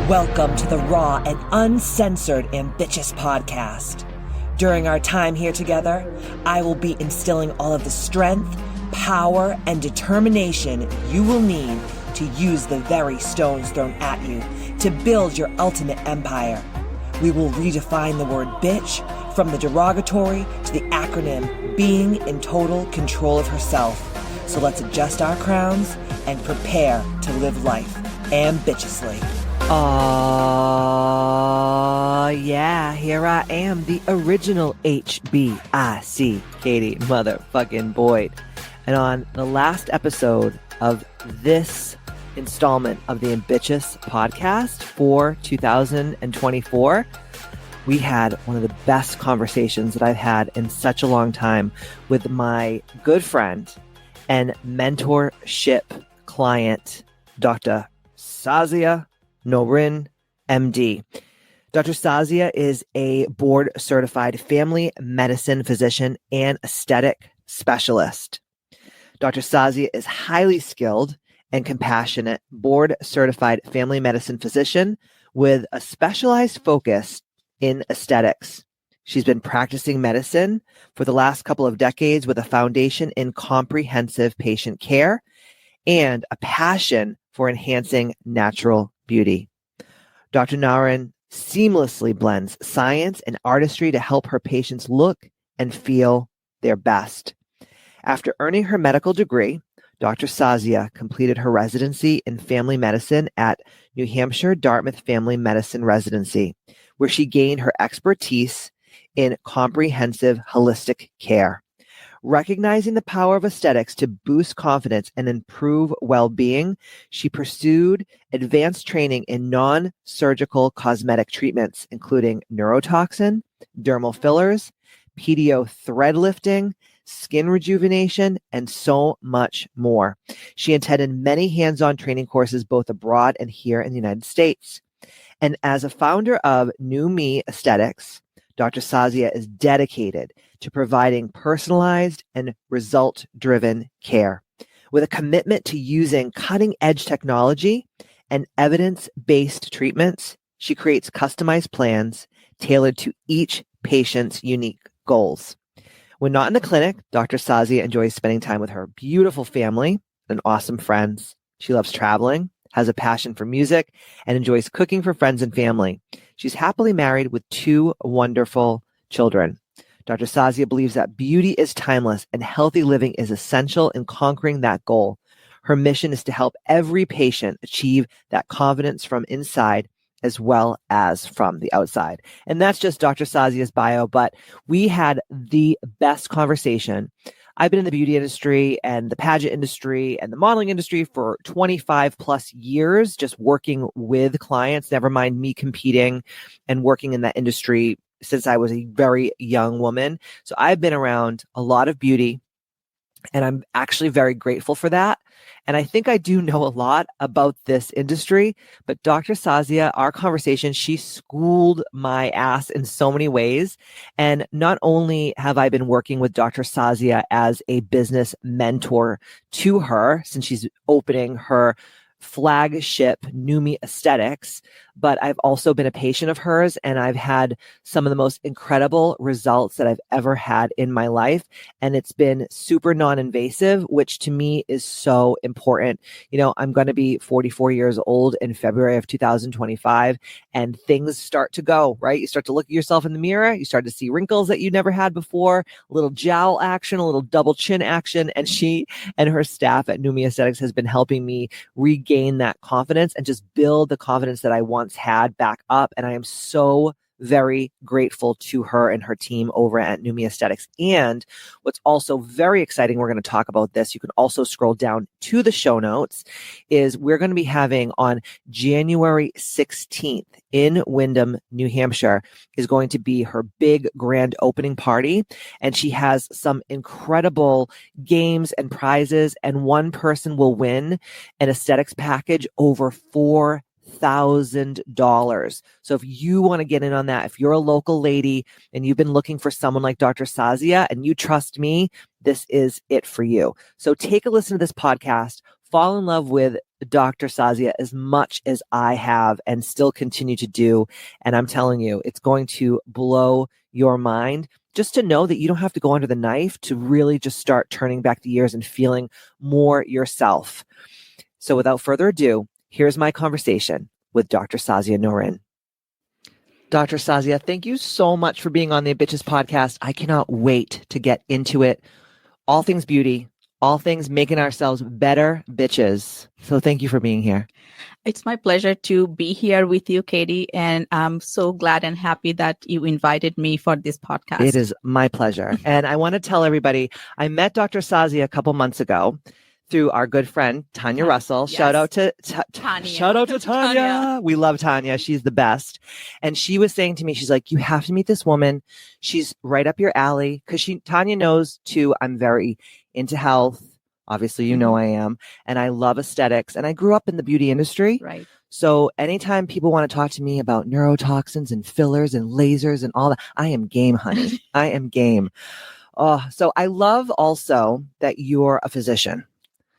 Welcome to the raw and uncensored Ambitchious podcast. During our time here together, I will be instilling all of the strength, power, and determination you will need to use the very stones thrown at you to build your ultimate empire. We will redefine the word bitch from the derogatory to the acronym being in total control of herself. So let's adjust our crowns and prepare to live life ambitiously. Yeah, here I am, the original HBIC, Katie motherfucking Boyd. And on the last episode of this installment of the Ambitchious podcast for 2024, we had one of the best conversations that I've had in such a long time with my good friend and mentorship client, Dr. Sazia Norin, MD. Dr. Sazia is a board-certified family medicine physician and aesthetic specialist. Dr. Sazia is highly skilled and compassionate board-certified family medicine physician with a specialized focus in aesthetics. She's been practicing medicine for the last couple of decades with a foundation in comprehensive patient care and a passion for enhancing natural beauty. Dr. Norin seamlessly blends science and artistry to help her patients look and feel their best. After earning her medical degree, Dr. Sazia completed her residency in family medicine at New Hampshire Dartmouth Family Medicine Residency, where she gained her expertise in comprehensive holistic care. Recognizing the power of aesthetics to boost confidence and improve well-being, she pursued advanced training in non-surgical cosmetic treatments, including neurotoxin, dermal fillers, PDO thread lifting, skin rejuvenation, and so much more. She attended many hands-on training courses both abroad and here in the United States. And as a founder of New Me Aesthetics, Dr. Sazia is dedicated to providing personalized and result-driven care. With a commitment to using cutting-edge technology and evidence-based treatments, she creates customized plans tailored to each patient's unique goals. When not in the clinic, Dr. Sazia enjoys spending time with her beautiful family and awesome friends. She loves traveling, has a passion for music, and enjoys cooking for friends and family. She's happily married with 2 wonderful children. Dr. Sazia believes that beauty is timeless and healthy living is essential in conquering that goal. Her mission is to help every patient achieve that confidence from inside as well as from the outside. And that's just Dr. Sazia's bio, but we had the best conversation. I've been in the beauty industry and the pageant industry and the modeling industry for 25 plus years, just working with clients, never mind me competing and working in that industry since I was a very young woman. So I've been around a lot of beauty and I'm actually very grateful for that. And I think I do know a lot about this industry, but Dr. Sazia, our conversation, she schooled my ass in so many ways. And not only have I been working with Dr. Sazia as a business mentor to her since she's opening her flagship New Me Aesthetics, but I've also been a patient of hers and I've had some of the most incredible results that I've ever had in my life. And it's been super non-invasive, which to me is so important. You know, I'm going to be 44 years old in February of 2025 and things start to go, right? You start to look at yourself in the mirror. You start to see wrinkles that you never had before, a little jowl action, a little double chin action. And she and her staff at New Me Aesthetics has been helping me regain that confidence and just build the confidence that I once had back up. And I am so very grateful to her and her team over at New Me Aesthetics. And what's also very exciting, we're going to talk about this. You can also scroll down to the show notes, is we're going to be having on January 16th in Windham, New Hampshire, is going to be her big grand opening party. And she has some incredible games and prizes. And one person will win an aesthetics package over $4,000. So if you want to get in on that, if you're a local lady and you've been looking for someone like Dr. Sazia and you trust me, this is it for you. So take a listen to this podcast, fall in love with Dr. Sazia as much as I have and still continue to do. And I'm telling you, it's going to blow your mind just to know that you don't have to go under the knife to really just start turning back the years and feeling more yourself. So without further ado, here's my conversation with Dr. Sazia Norin. Dr. Sazia, thank you so much for being on the Ambitchious podcast. I cannot wait to get into it. All things beauty, all things making ourselves better bitches. So thank you for being here. It's my pleasure to be here with you, Katie. And I'm so glad and happy that you invited me for this podcast. It is my pleasure. And I want to tell everybody, I met Dr. Sazia a couple months ago through our good friend, Tanya Russell. Yes. Shout out to Tanya. Shout out to Tanya. We love Tanya. She's the best. And she was saying to me, she's like, you have to meet this woman. She's right up your alley. Because Tanya knows too, I'm very into health. Obviously, you know I am. And I love aesthetics. And I grew up in the beauty industry. Right. So anytime people want to talk to me about neurotoxins and fillers and lasers and all that, I am game, honey. I am game. So I love also that you're a physician.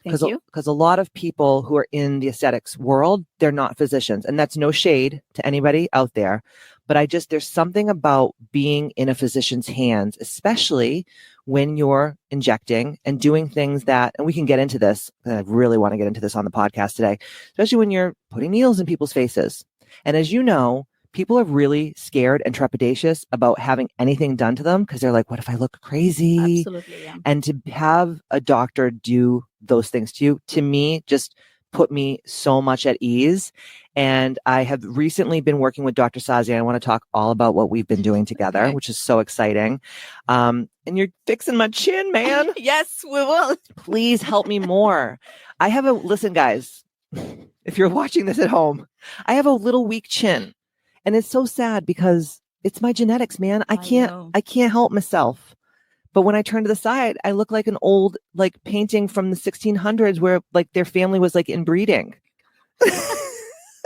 Thank you. Because a lot of people who are in the aesthetics world, they're not physicians. And that's no shade to anybody out there. But there's something about being in a physician's hands, especially when you're injecting and doing things that, and we can get into this, and I really want to get into this on the podcast today, especially when you're putting needles in people's faces. And as you know, people are really scared and trepidatious about having anything done to them because they're like, what if I look crazy? Absolutely, yeah. And to have a doctor do those things to you, to me, just put me so much at ease. And I have recently been working with Dr. Sazia. I want to talk all about what we've been doing together, which is so exciting. And you're fixing my chin, man. Yes, we will. Please help me more. Listen, guys, if you're watching this at home, I have a little weak chin. And it's so sad because it's my genetics, man. I can't help myself. But when I turn to the side, I look like an old painting from the 1600s where their family was inbreeding.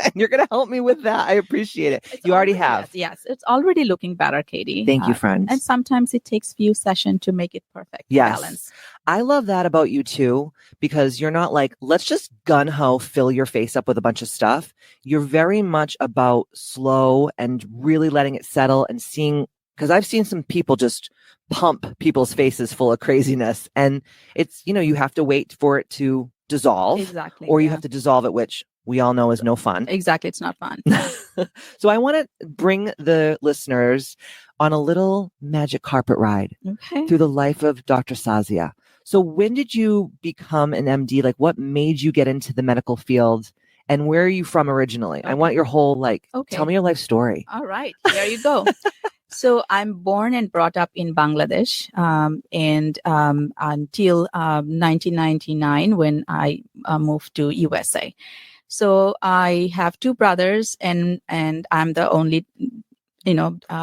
And you're going to help me with that. I appreciate it. You already have. Yes, it's already looking better, Katie. Thank you, friends. And sometimes it takes few sessions to make it perfect. Yes. Balance. I love that about you too, because you're not let's just gun-ho fill your face up with a bunch of stuff. You're very much about slow and really letting it settle and seeing, because I've seen some people just pump people's faces full of craziness. And it's, you have to wait for it to dissolve. Exactly. Or you have to dissolve it, which we all know is no fun. Exactly. It's not fun. So I want to bring the listeners on a little magic carpet ride through the life of Dr. Sazia. So when did you become an MD? What made you get into the medical field? And where are you from originally? Okay. I want your whole, tell me your life story. All right. There you go. So I'm born and brought up in Bangladesh, and until 1999 when I moved to USA. So I have two brothers, and I'm the only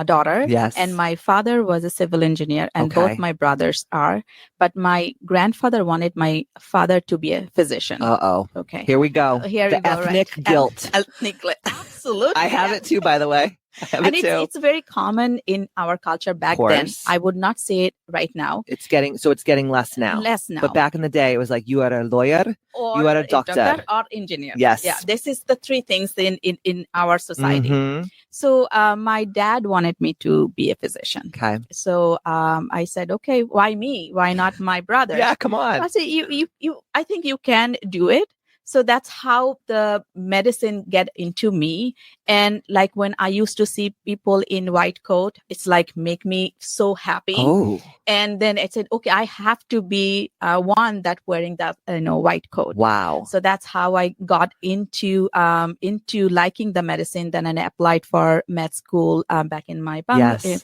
daughter. Yes. And my father was a civil engineer, and both my brothers are. But my grandfather wanted my father to be a physician. Uh-oh. Okay. Here we go. Ethnic guilt. Ethnic guilt. Absolutely. I have it too, by the way. It's very common in our culture back then. I would not say it right now. It's getting less now. Less now. But back in the day, it was you are a lawyer, you are a doctor or engineer. Yes. Yeah. This is the three things in our society. Mm-hmm. So my dad wanted me to be a physician. Okay. So I said, okay, why me? Why not my brother? Yeah, come on. I said, I think you can do it. So that's how the medicine get into me. And when I used to see people in white coat, it's make me so happy. Oh. And then I said, okay, I have to be one that wearing that white coat. Wow. So that's how I got into liking the medicine. Then I applied for med school back in my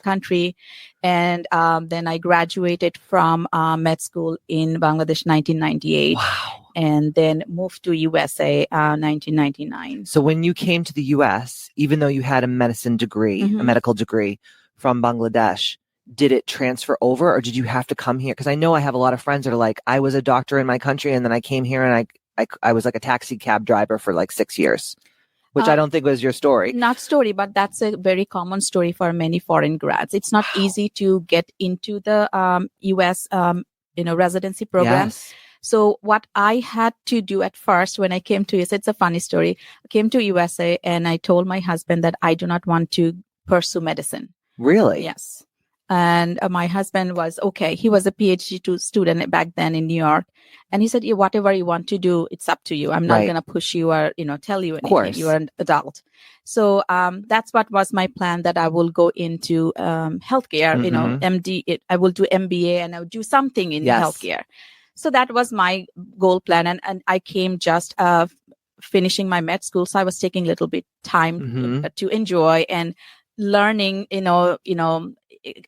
country. And then I graduated from med school in Bangladesh 1998. Wow. And then moved to USA 1999. So when you came to the US, even though you had a medicine degree, a medical degree from Bangladesh, did it transfer over or did you have to come here? Because I know I have a lot of friends that are I was a doctor in my country and then I came here and I was a taxi cab driver for 6 years, which I don't think was your story. Not story, but that's a very common story for many foreign grads. It's not easy to get into the US, residency programs. Yes. So what I had to do at first when I came to USA, it's a funny story. I came to USA and I told my husband that I do not want to pursue medicine. Really? Yes. And my husband was okay. He was a PhD student back then in New York. And he said, yeah, whatever you want to do, it's up to you. I'm not Right. going to push you or, tell you anything. course. You are an adult. So that's what was my plan, that I will go into healthcare, Mhm. MD. I will do MBA and I will do something in Yes. healthcare. So that was my goal plan. And I came just finishing my med school. So I was taking a little bit time Mhm. to enjoy and learning,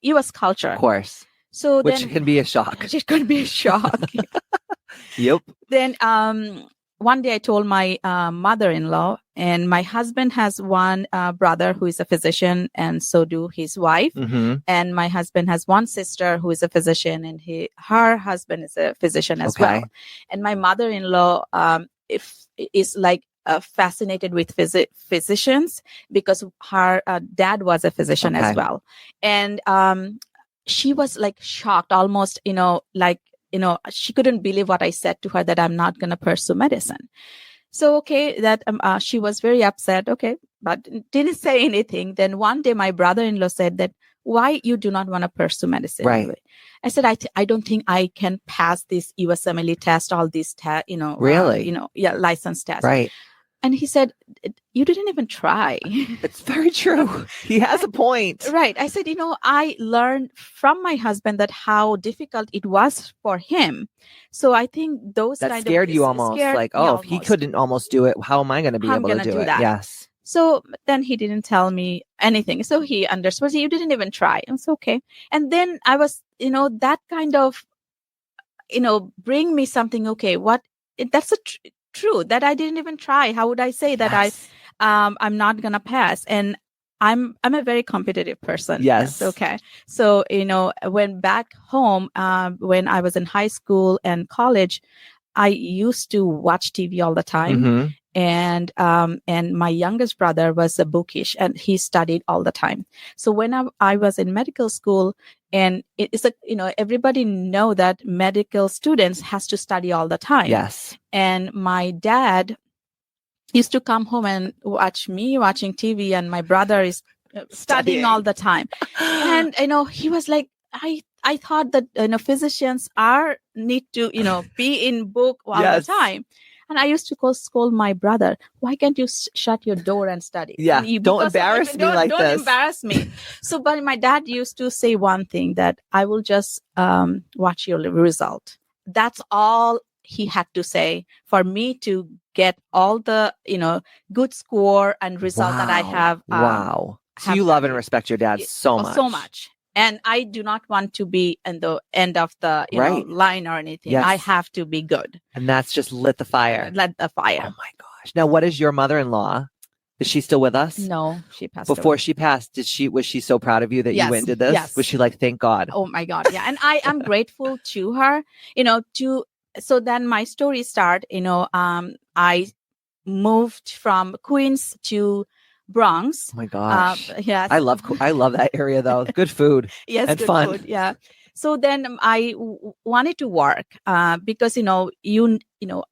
U.S. culture. Of course. So Which then can be a shock. it could be a shock. Yep. Then one day I told my mother-in-law, and my husband has one brother who is a physician, and so do his wife. Mhm. And my husband has one sister who is a physician, and her husband is a physician as well. And my mother-in-law is like fascinated with physicians because her dad was a physician as well. And she was like shocked, almost, she couldn't believe what I said to her, that I'm not going to pursue medicine. So, okay, that she was very upset. Okay, but didn't say anything. Then one day my brother-in-law said that, why you do not want to pursue medicine? Right. I said, I don't think I can pass this USMLE test, all these Really? license test. Right. And he said, you didn't even try. It's very true. He has a point. Right. I said, I learned from my husband that how difficult it was for him. So I think those that scared you almost, like, if he couldn't almost do it, how am I going to be able to do it? That. Yes. So then he didn't tell me anything. So he understood. You didn't even try. It's okay. And then I was, that kind of, bring me something. Okay, that's true that I didn't even try. How would I say that I'm not gonna pass? And I'm a very competitive person. Yes. Okay. So when back home, when I was in high school and college, I used to watch TV all the time. Mm-hmm. And my youngest brother was a bookish, and he studied all the time. So when I was in medical school, and it's everybody know that medical students has to study all the time. Yes. And my dad used to come home and watch me watching TV, and my brother is studying all the time. And he was like, I thought that physicians need to be in book all the time. And I used to scold my brother, why can't you shut your door and study? Yeah, don't embarrass me like this. Don't embarrass me. So, but my dad used to say one thing, that I will just watch your result. That's all he had to say for me to get all the, good score and result that I have. Wow. So you love and respect your dad so much. So much. And I do not want to be in the end of the line or anything. Yes. I have to be good. And that's just lit the fire. Lit the fire. Oh my gosh. Now, what is your mother-in-law? Is she still with us? No, she passed Before away. She passed, was she so proud of you that you went and did this? Yes. Was she like, thank God? Oh my God. Yeah. And I am grateful to her, so then my story started, I moved from Queens to Bronx. Oh my gosh. Yes. I love that area though. Good food. Yes. And good fun. Food. Yeah. So then I wanted to work because,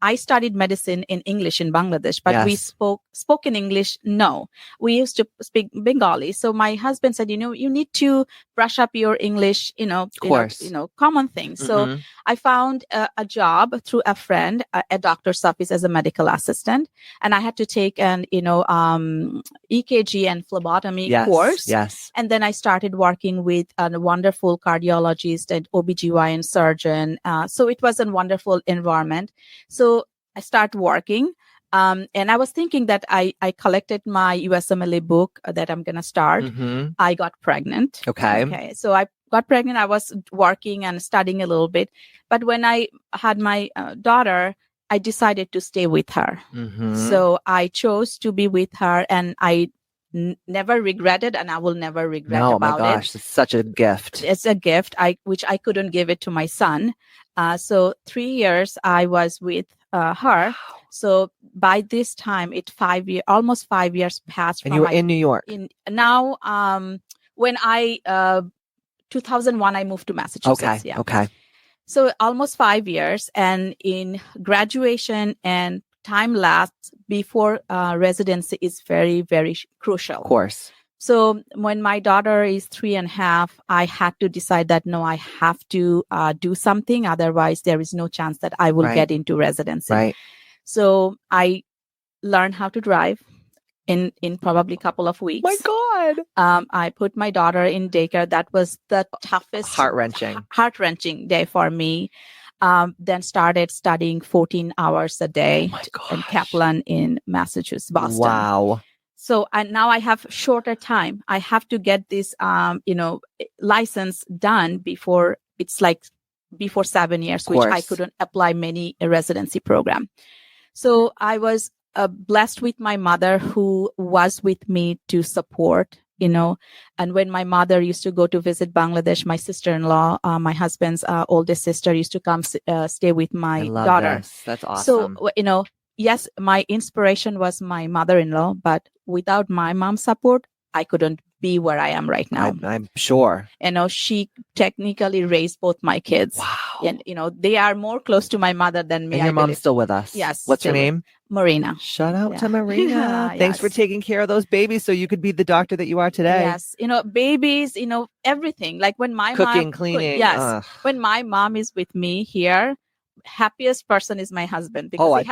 I studied medicine in English in Bangladesh, but we spoke in English. No, we used to speak Bengali. So my husband said, you need to brush up your English, of course. Common things. So I found a job through a friend, a doctor's office as a medical assistant. And I had to take an, EKG and phlebotomy course. Yes. And then I started working with a wonderful cardiologist and OBGYN surgeon. So it was a wonderful environment. So I started working. And I was thinking that I collected my USMLE book that I'm going to start. Mm-hmm. I got pregnant. Okay. So I got pregnant. I was working and studying a little bit. But when I had my daughter, I decided to stay with her. Mm-hmm. So I chose to be with her, and I never regretted, and I will never regret about it. Oh my gosh, it's such a gift. It's a gift which I couldn't give it to my son. So 3 years I was with her. So by this time, almost 5 years passed. And you were in New York. When 2001, I moved to Massachusetts. Okay. Okay. So almost 5 years, and in graduation and time lapse before residency is very, very crucial. Of course. So when my daughter is 3.5, I had to decide that no, I have to do something. Otherwise, there is no chance that I will Right. get into residency. Right. So I learned how to drive in probably a couple of weeks. My God. I put my daughter in daycare. That was the toughest, heart-wrenching day for me. Then started studying 14 hours a day in Kaplan in Massachusetts, Boston. Wow. So now I have shorter time. I have to get this, license done before 7 years, which I couldn't apply many residency program. So I was blessed with my mother, who was with me to support, and when my mother used to go to visit Bangladesh, my sister-in-law, my husband's oldest sister, used to come stay with my daughter. This. That's awesome. So, yes, my inspiration was my mother-in-law, but without my mom's support, I couldn't be where I am right now. I'm sure. She technically raised both my kids. Wow. And, they are more close to my mother than me. And your mom's still with us? Yes. What's her name? Marina. Shout out to Marina. Thanks for taking care of those babies so you could be the doctor that you are today. Yes. Babies, everything. Like when my Cooking, cleaning. Yes. When my mom is with me here, happiest person is my husband, because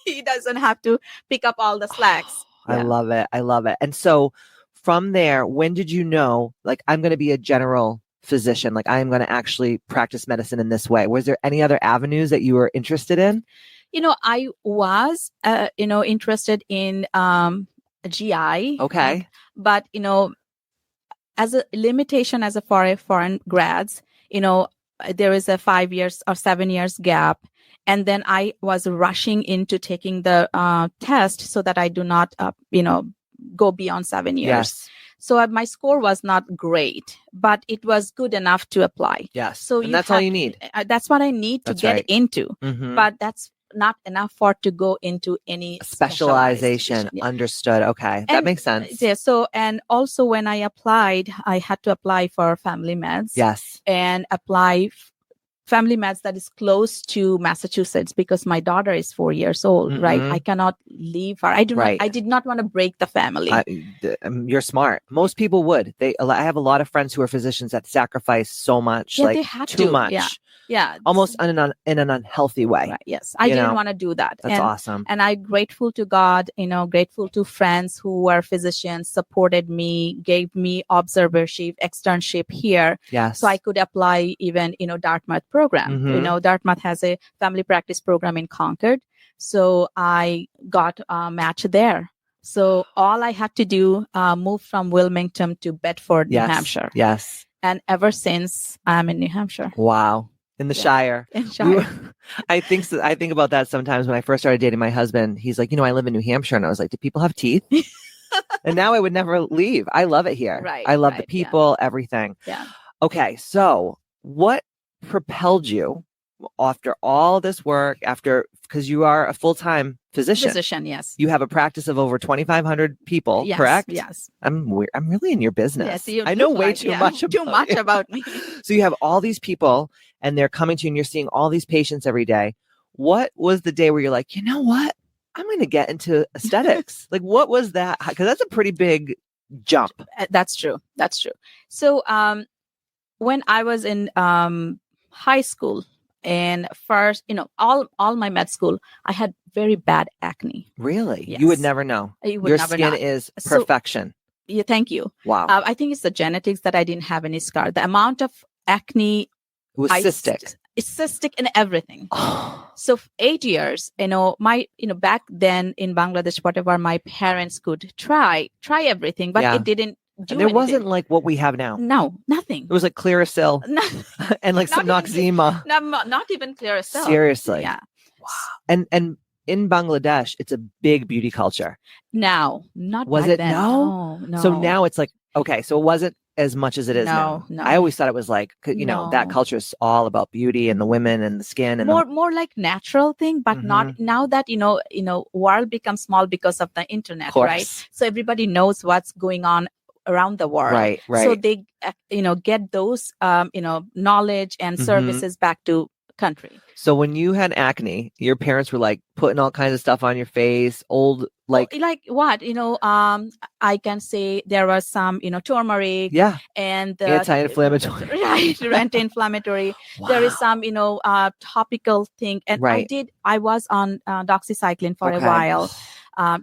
he doesn't have to pick up all the slacks. I love it. I love it. And so from there, when did you know, like, I'm going to be a general physician, like I'm going to actually practice medicine in this way? Was there any other avenues that you were interested in? I was, interested in GI. Okay. But, as a limitation as a foreign grads, there is a 5 years or 7 years gap. And then I was rushing into taking the test so that I do not, go beyond 7 years. Yes. So my score was not great, but it was good enough to apply. Yes. So that's all you need. That's what I need to get into. Mm-hmm. But that's not enough to go into any specialization. Yeah. Understood. Okay. That makes sense. Yeah. So, and also when I applied, I had to apply for family meds. Yes. And apply family meds that is close to Massachusetts, because my daughter is 4 years old, Mm-hmm. right? I cannot leave her. I did not want to break the family. You're smart. Most people would. I have a lot of friends who are physicians that sacrifice so much, they had too much. Yeah. Almost in an unhealthy way. Right. Yes. I didn't want to do that. That's awesome. And I'm grateful to God, grateful to friends who were physicians, supported me, gave me observership, externship here. Yes. So I could apply even, Dartmouth program. Mm-hmm. Dartmouth has a family practice program in Concord. So I got a match there. So all I had to do, move from Wilmington to Bedford, New Hampshire. Yes. And ever since, I'm in New Hampshire. Wow. In the Shire. In Shire. I think about that sometimes when I first started dating my husband. He's like, I live in New Hampshire. And I was like, do people have teeth? And now I would never leave. I love it here. Right. I love the people, everything. Yeah. Okay. So what propelled you after all this work, because you are a full-time physician? Yes. You have a practice of over 2,500 people, correct? Yes. I'm really in your business. Yes, I know way too much about me. So you have all these people and they're coming to you and you're seeing all these patients every day. What was the day where you're like, you know what? I'm going to get into aesthetics. Like, what was that? Because that's a pretty big jump. That's true. So when I was in high school, and first, all my med school, I had very bad acne. Really? Yes. You would never know. Your skin is perfection. Yeah, thank you. Wow. I think it's the genetics that I didn't have any scar. The amount of acne was cystic. It's cystic and everything. So 8 years, back then in Bangladesh, whatever my parents could try everything, but it didn't do there anything. Wasn't like what we have now. No, nothing. It was like Clearasil and like some Noxzema. Not even Clearasil. Seriously. Yeah. Wow. And in Bangladesh, it's a big beauty culture. Now, not was back it then. No. So now it's like, okay, so it wasn't as much as it is now. No. I always thought it was like, that culture is all about beauty and the women and the skin and more like natural thing, but not now that world becomes small because of the internet, right? So everybody knows what's going on around the world. Right, right. So they, get those, knowledge and services back to country. So when you had acne, your parents were like putting all kinds of stuff on your face, Like what? I can say there was some, turmeric. Yeah. And Anti-inflammatory. Right, anti-inflammatory. Wow. There is some, topical thing. And Right. I was on doxycycline for a while.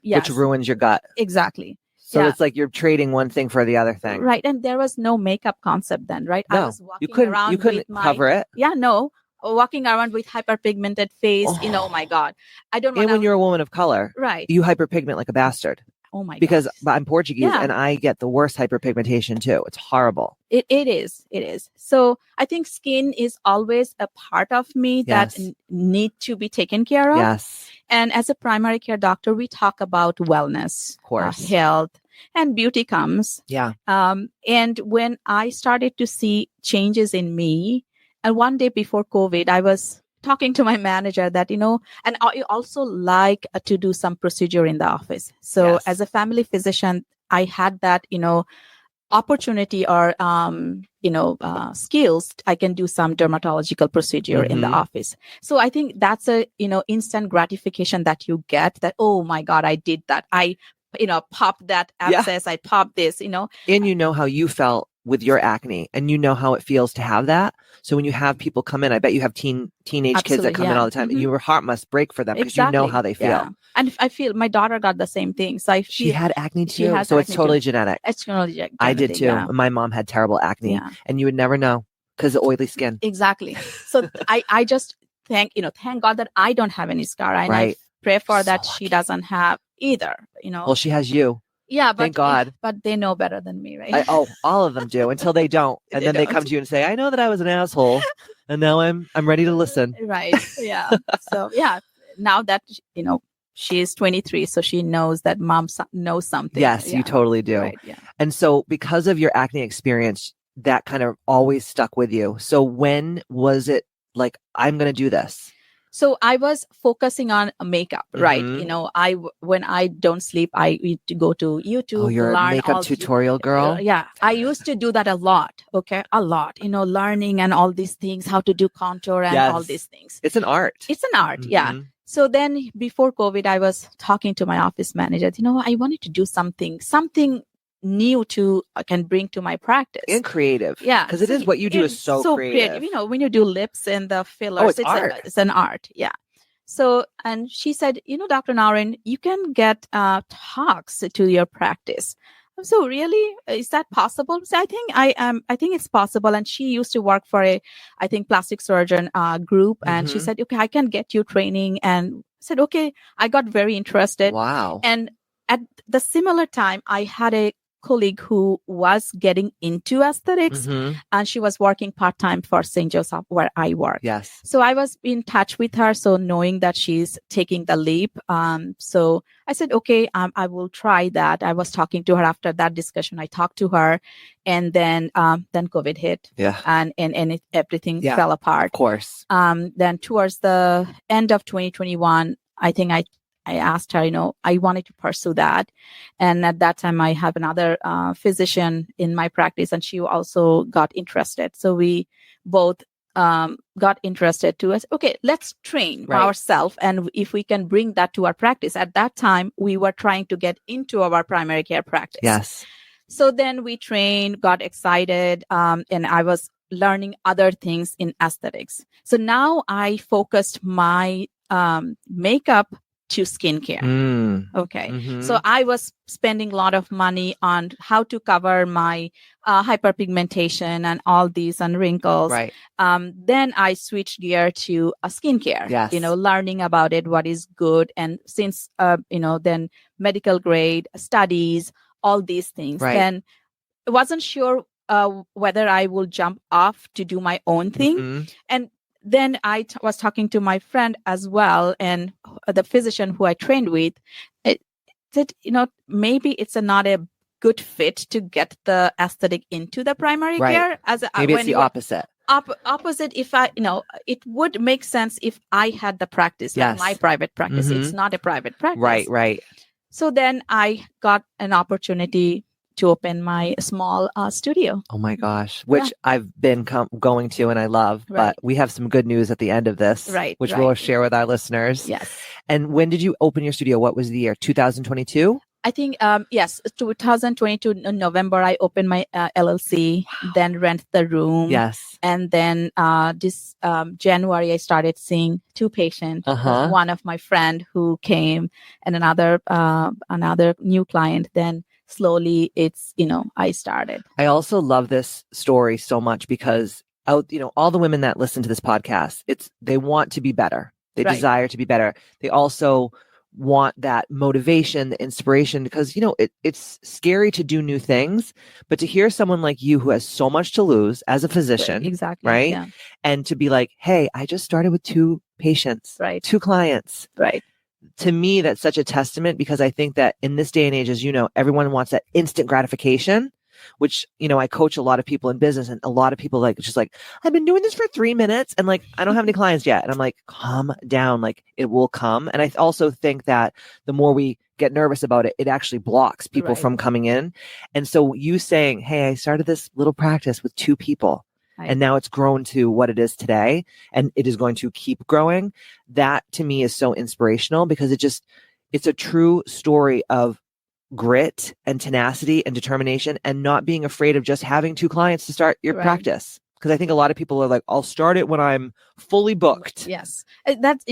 Yes. Which ruins your gut. Exactly. So it's like you're trading one thing for the other thing. Right. And there was no makeup concept then, right? No, I was walking around you couldn't with cover it. Yeah, no. Walking around with hyperpigmented face, oh my God. I don't want And when you're a woman of color, right, you hyperpigment like a bastard. Oh my God. Because I'm Portuguese and I get the worst hyperpigmentation too. It's horrible. It is. So I think skin is always a part of me that need to be taken care of. Yes. And as a primary care doctor, we talk about wellness, of course, health, and beauty comes. Yeah. And when I started to see changes in me, and one day before COVID, I was talking to my manager that, and I also like to do some procedure in the office. So as a family physician, I had that, opportunity or, skills. I can do some dermatological procedure in the office. So I think that's a, instant gratification that you get that, oh my God, I did that. I, popped that abscess. I popped this, And you know how you felt with your acne and you know how it feels to have that. So when you have people come in, I bet you have teenage kids that come in all the time and your heart must break for them because you know how they feel. Yeah. And I feel my daughter got the same thing. So she had acne too. So it's totally genetic. It's totally genetic. I did too. Yeah. My mom had terrible acne and you would never know because of oily skin. Exactly. So I just thank God that I don't have any scar. And I pray for that she doesn't have either, Well, she has you. Yeah, but thank God. But they know better than me, right? All of them do until they don't, and then they come to you and say, "I know that I was an asshole, and now I'm ready to listen." Right? Yeah. So now that she is 23, so she knows that mom knows something. Yes, you totally do. Right, yeah. And so, because of your acne experience, that kind of always stuck with you. So, when was it like I'm going to do this? So I was focusing on makeup, right? When I don't sleep, I need to go to YouTube. Oh, you're a makeup tutorial girl? Yeah. I used to do that a lot. Okay. A lot, learning and all these things, how to do contour and all these things. It's an art. It's an art. Yeah. So then before COVID, I was talking to my office manager, I wanted to do something new to can bring to my practice and creative. Yeah, because it is what you do is so creative. When you do lips and the fillers, it's an art. Yeah. So and she said, Dr. Naren, you can get talks to your practice. So really, is that possible? So I think it's possible. And she used to work for a plastic surgeon group, and she said, okay, I can get you training. And I said, okay. I got very interested. Wow. And at the similar time, I had a colleague who was getting into aesthetics, and she was working part-time for St. Joseph where I work. Yes. So I was in touch with her. So knowing that she's taking the leap. So I said, okay, I will try that. I was talking to her after that discussion. I talked to her, and then COVID hit. Yeah. And everything fell apart. Of course. Then towards the end of 2021, I think I asked her, I wanted to pursue that. And at that time, I have another physician in my practice, and she also got interested. So we both got interested to us. Okay, let's train ourselves. And if we can bring that to our practice. At that time, we were trying to get into our primary care practice. Yes. So then we trained, got excited, and I was learning other things in aesthetics. So now I focused my makeup to skincare. Okay. So I was spending a lot of money on how to cover my hyperpigmentation and all these and wrinkles. Right. Then I switched gear to skincare. Yes. Learning about it, what is good. And since, then medical grade studies, all these things. Right. And I wasn't sure whether I will jump off to do my own thing. And then I was talking to my friend as well, and the physician who I trained with, it said, maybe it's not a good fit to get the aesthetic into the primary care. Maybe it's the opposite. Opposite. If it would make sense if I had the practice, like my private practice. It's not a private practice. Right. So then I got an opportunity to open my small studio. Oh my gosh, which I've been going to and I love, but we have some good news at the end of this, which we'll share with our listeners. Yes. And when did you open your studio? What was the year? 2022? I think, yes, 2022 in November, I opened my LLC, then rent the room. Yes. And then this January, I started seeing 2 patients. One of my friend who came and another new client. Then slowly it's, I started. I also love this story so much because all the women that listen to this podcast, they want to be better. They desire to be better. They also want that motivation, the inspiration, because, it's scary to do new things, but to hear someone like you who has so much to lose as a physician, exactly, right? Yeah. And to be like, hey, I just started with 2 patients, 2 clients. Right. To me, that's such a testament because I think that in this day and age, as you know, everyone wants that instant gratification, which, I coach a lot of people in business and a lot of people I've been doing this for 3 minutes and I don't have any clients yet. And I'm like, calm down, it will come. And I also think that the more we get nervous about it, it actually blocks people from coming in. And so you saying, hey, I started this little practice with 2 people. And now it's grown to what it is today, and it is going to keep growing. That to me is so inspirational because it's a true story of grit and tenacity and determination and not being afraid of just having 2 clients to start your practice. Because I think a lot of people are like, I'll start it when I'm fully booked. Yes. That's,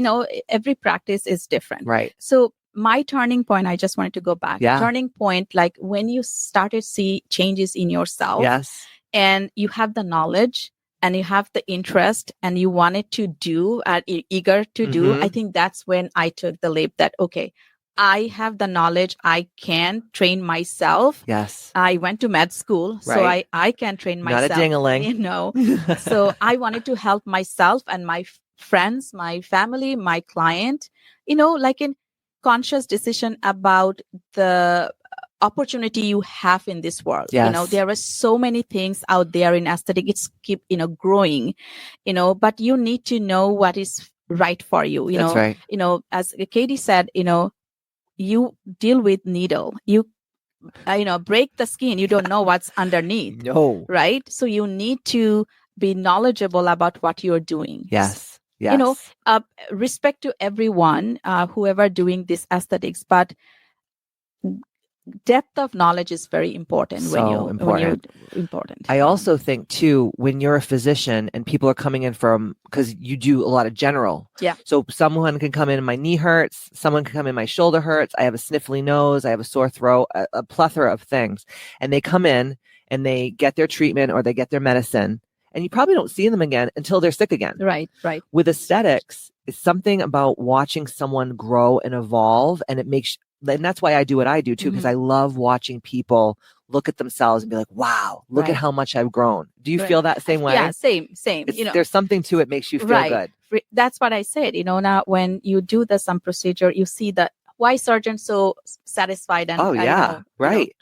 every practice is different. Right. So my turning point, I just wanted to go back. Yeah. Turning point, like when you started see changes in yourself. Yes. And you have the knowledge and you have the interest and you wanted to do, eager to do. I think that's when I took the leap that, okay, I have the knowledge. I can train myself. Yes. I went to med school, so I can train myself. Not a ding-a-ling. So I wanted to help myself and my friends, my family, my client, in conscious decision about the opportunity you have in this world. Yes. There are so many things out there in aesthetic. It's keep, growing, but you need to know what is right for you. That's right. As Katie said, you deal with needle, you break the skin. You don't know what's underneath. No. Right. So you need to be knowledgeable about what you're doing. Yes. Yes. Respect to everyone, whoever doing this aesthetics, but depth of knowledge is very important. Important. I also think too, when you're a physician and people are coming in because you do a lot of general. Yeah. So someone can come in and my knee hurts. Someone can come in, my shoulder hurts. I have a sniffly nose. I have a sore throat, a plethora of things. And they come in and they get their treatment or they get their medicine. And you probably don't see them again until they're sick again. Right. With aesthetics, it's something about watching someone grow and evolve. And and that's why I do what I do too, because I love watching people look at themselves and be like, wow, look at how much I've grown. Do you feel that same way? Yeah, same. There's something to it makes you feel good. That's what I said. Now when you do some procedure, you see why surgeon so satisfied and right.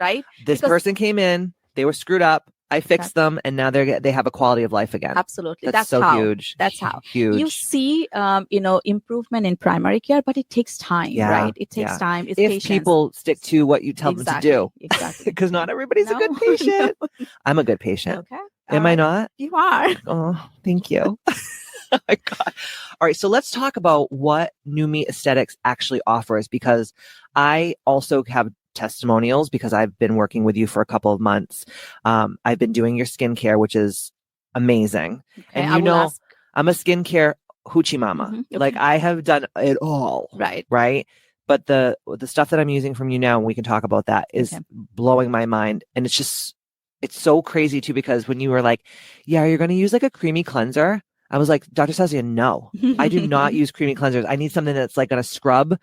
This person came in, they were screwed up. I fixed them, and now they have a quality of life again. Absolutely, that's so how, huge. That's how huge. You see, improvement in primary care, but it takes time, right? It takes time. It's if patience. People stick to what you tell them to do, exactly, because not everybody's a good patient. I'm a good patient. Okay, am I not? You are. Oh, thank you. Oh my God. All right. So let's talk about what New Me Aesthetics actually offers, because I also have testimonials because I've been working with you for a couple of months. I've been doing your skincare, which is amazing. Okay, and I'm a skincare hoochie mama. Mm-hmm. Okay. I have done it all. Right. But the stuff that I'm using from you now, and we can talk about that, is blowing my mind. And it's so crazy too, because when you were like, yeah, you're going to use a creamy cleanser. I was like, Dr. Sazia, no, I do not use creamy cleansers. I need something that's going to scrub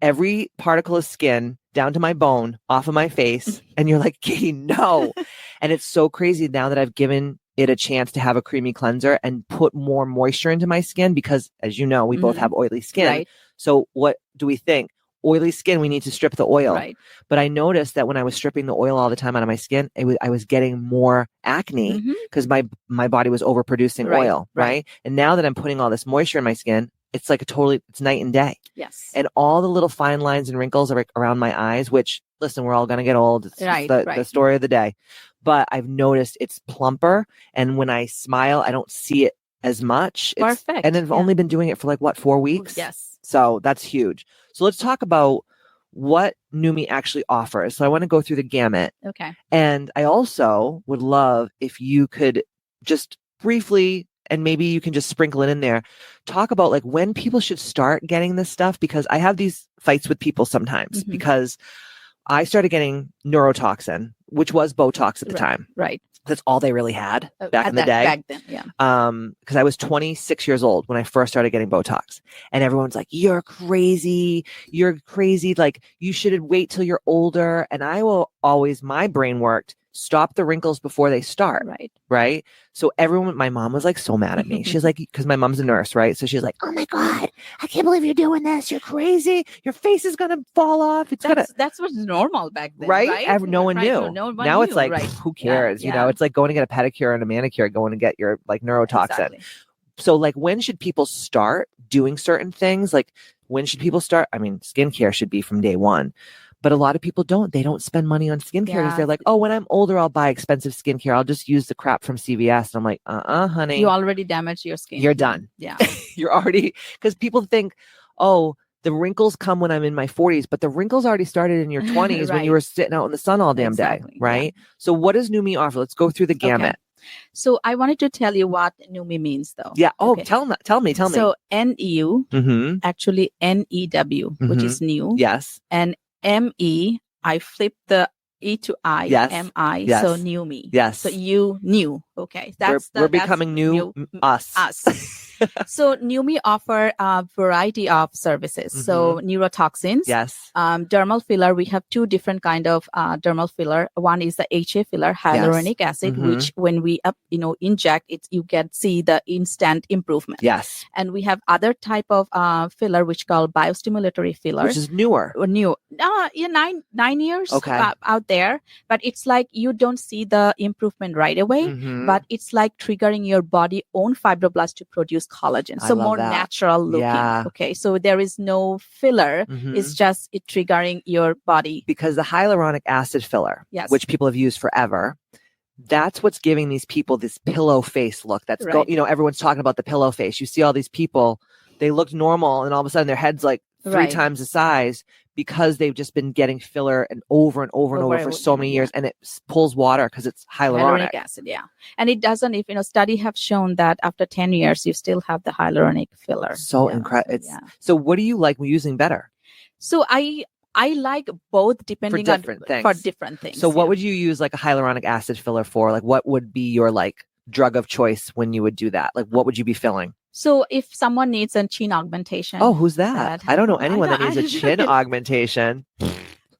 every particle of skin down to my bone off of my face. And you're like, Katie, no. And it's so crazy now that I've given it a chance to have a creamy cleanser and put more moisture into my skin, because as you know, we both have oily skin. Right. So what do we think? Oily skin, we need to strip the oil. Right. But I noticed that when I was stripping the oil all the time out of my skin, I was getting more acne because my body was overproducing oil. Right. And now that I'm putting all this moisture in my skin, it's it's night and day. Yes. And all the little fine lines and wrinkles around my eyes, which listen, we're all going to get old. It's Right, the right. story of the day. But I've noticed it's plumper. And when I smile, I don't see it as much. Perfect. And I've only been doing it for like, what, 4 weeks? Yes. So that's huge. So let's talk about what Numi actually offers. So I want to go through the gamut. Okay. And I also would love if you could just briefly, and maybe you can just sprinkle it in there, talk about like when people should start getting this stuff, because I have these fights with people sometimes because I started getting neurotoxin, which was Botox at the time. Right. That's all they really had back in the day. Back then, yeah. Because I was 26 years old when I first started getting Botox, and everyone's like, "You're crazy. You're crazy. Like you should wait till you're older." And I will always, my brain worked, stop the wrinkles before they start. Right. So my mom was like so mad at me. She's like, because my mom's a nurse, right? So she's like, "Oh my God, I can't believe you're doing this. You're crazy. Your face is gonna fall off. That's what's normal back then, right? No one knew. Now it's like, who cares? Yeah. You know, it's like going to get a pedicure and a manicure, going to get your like neurotoxin. Exactly. So like, when should people start doing certain things? Like, when should people start? I mean, skincare should be from day one. But a lot of people don't. They don't spend money on skincare because they're like, oh, when I'm older, I'll buy expensive skincare. I'll just use the crap from CVS. And I'm like, honey. You already damaged your skin. You're done. Yeah. You're already, because people think, oh, the wrinkles come when I'm in my 40s, but the wrinkles already started in your 20s when you were sitting out in the sun all damn day, right? Yeah. So what does Numi offer? Let's go through the gamut. Okay. So I wanted to tell you what Numi means, though. Yeah. Oh, okay. Tell me. So NEU, actually NEW, which is new. Yes. And ME, I flip the E to I, MI. Yes. So new me. Yes. So you new. Okay. We're becoming new us. So Numi offer a variety of services. So neurotoxins. Yes. Dermal filler. We have two different kind of dermal filler. One is the HA filler, hyaluronic acid, which when we inject it, you see the instant improvement. Yes. And we have other type of filler which called biostimulatory filler, which is newer. New. 9 years out there, but it's like you don't see the improvement right away, but it's like triggering your body own fibroblast to produce collagen. So more natural looking. Yeah. Okay. So there is no filler. It's just triggering your body. Because the hyaluronic acid filler, which people have used forever, that's what's giving these people this pillow face look. That's everyone's talking about the pillow face. You see all these people, they look normal, and all of a sudden their head's like 3 times the size because they've just been getting filler and over for so many years, and it pulls water because it's hyaluronic acid. Yeah. And it doesn't, if study have shown that after 10 years, you still have the hyaluronic filler. So incredible. So what do you like using better? So I like both depending on different things. So what would you use like a hyaluronic acid filler for? Like what would be your like drug of choice when you would do that? Like what would you be filling? So if someone needs a chin augmentation. Oh, who's that? I don't know anyone that needs a chin augmentation.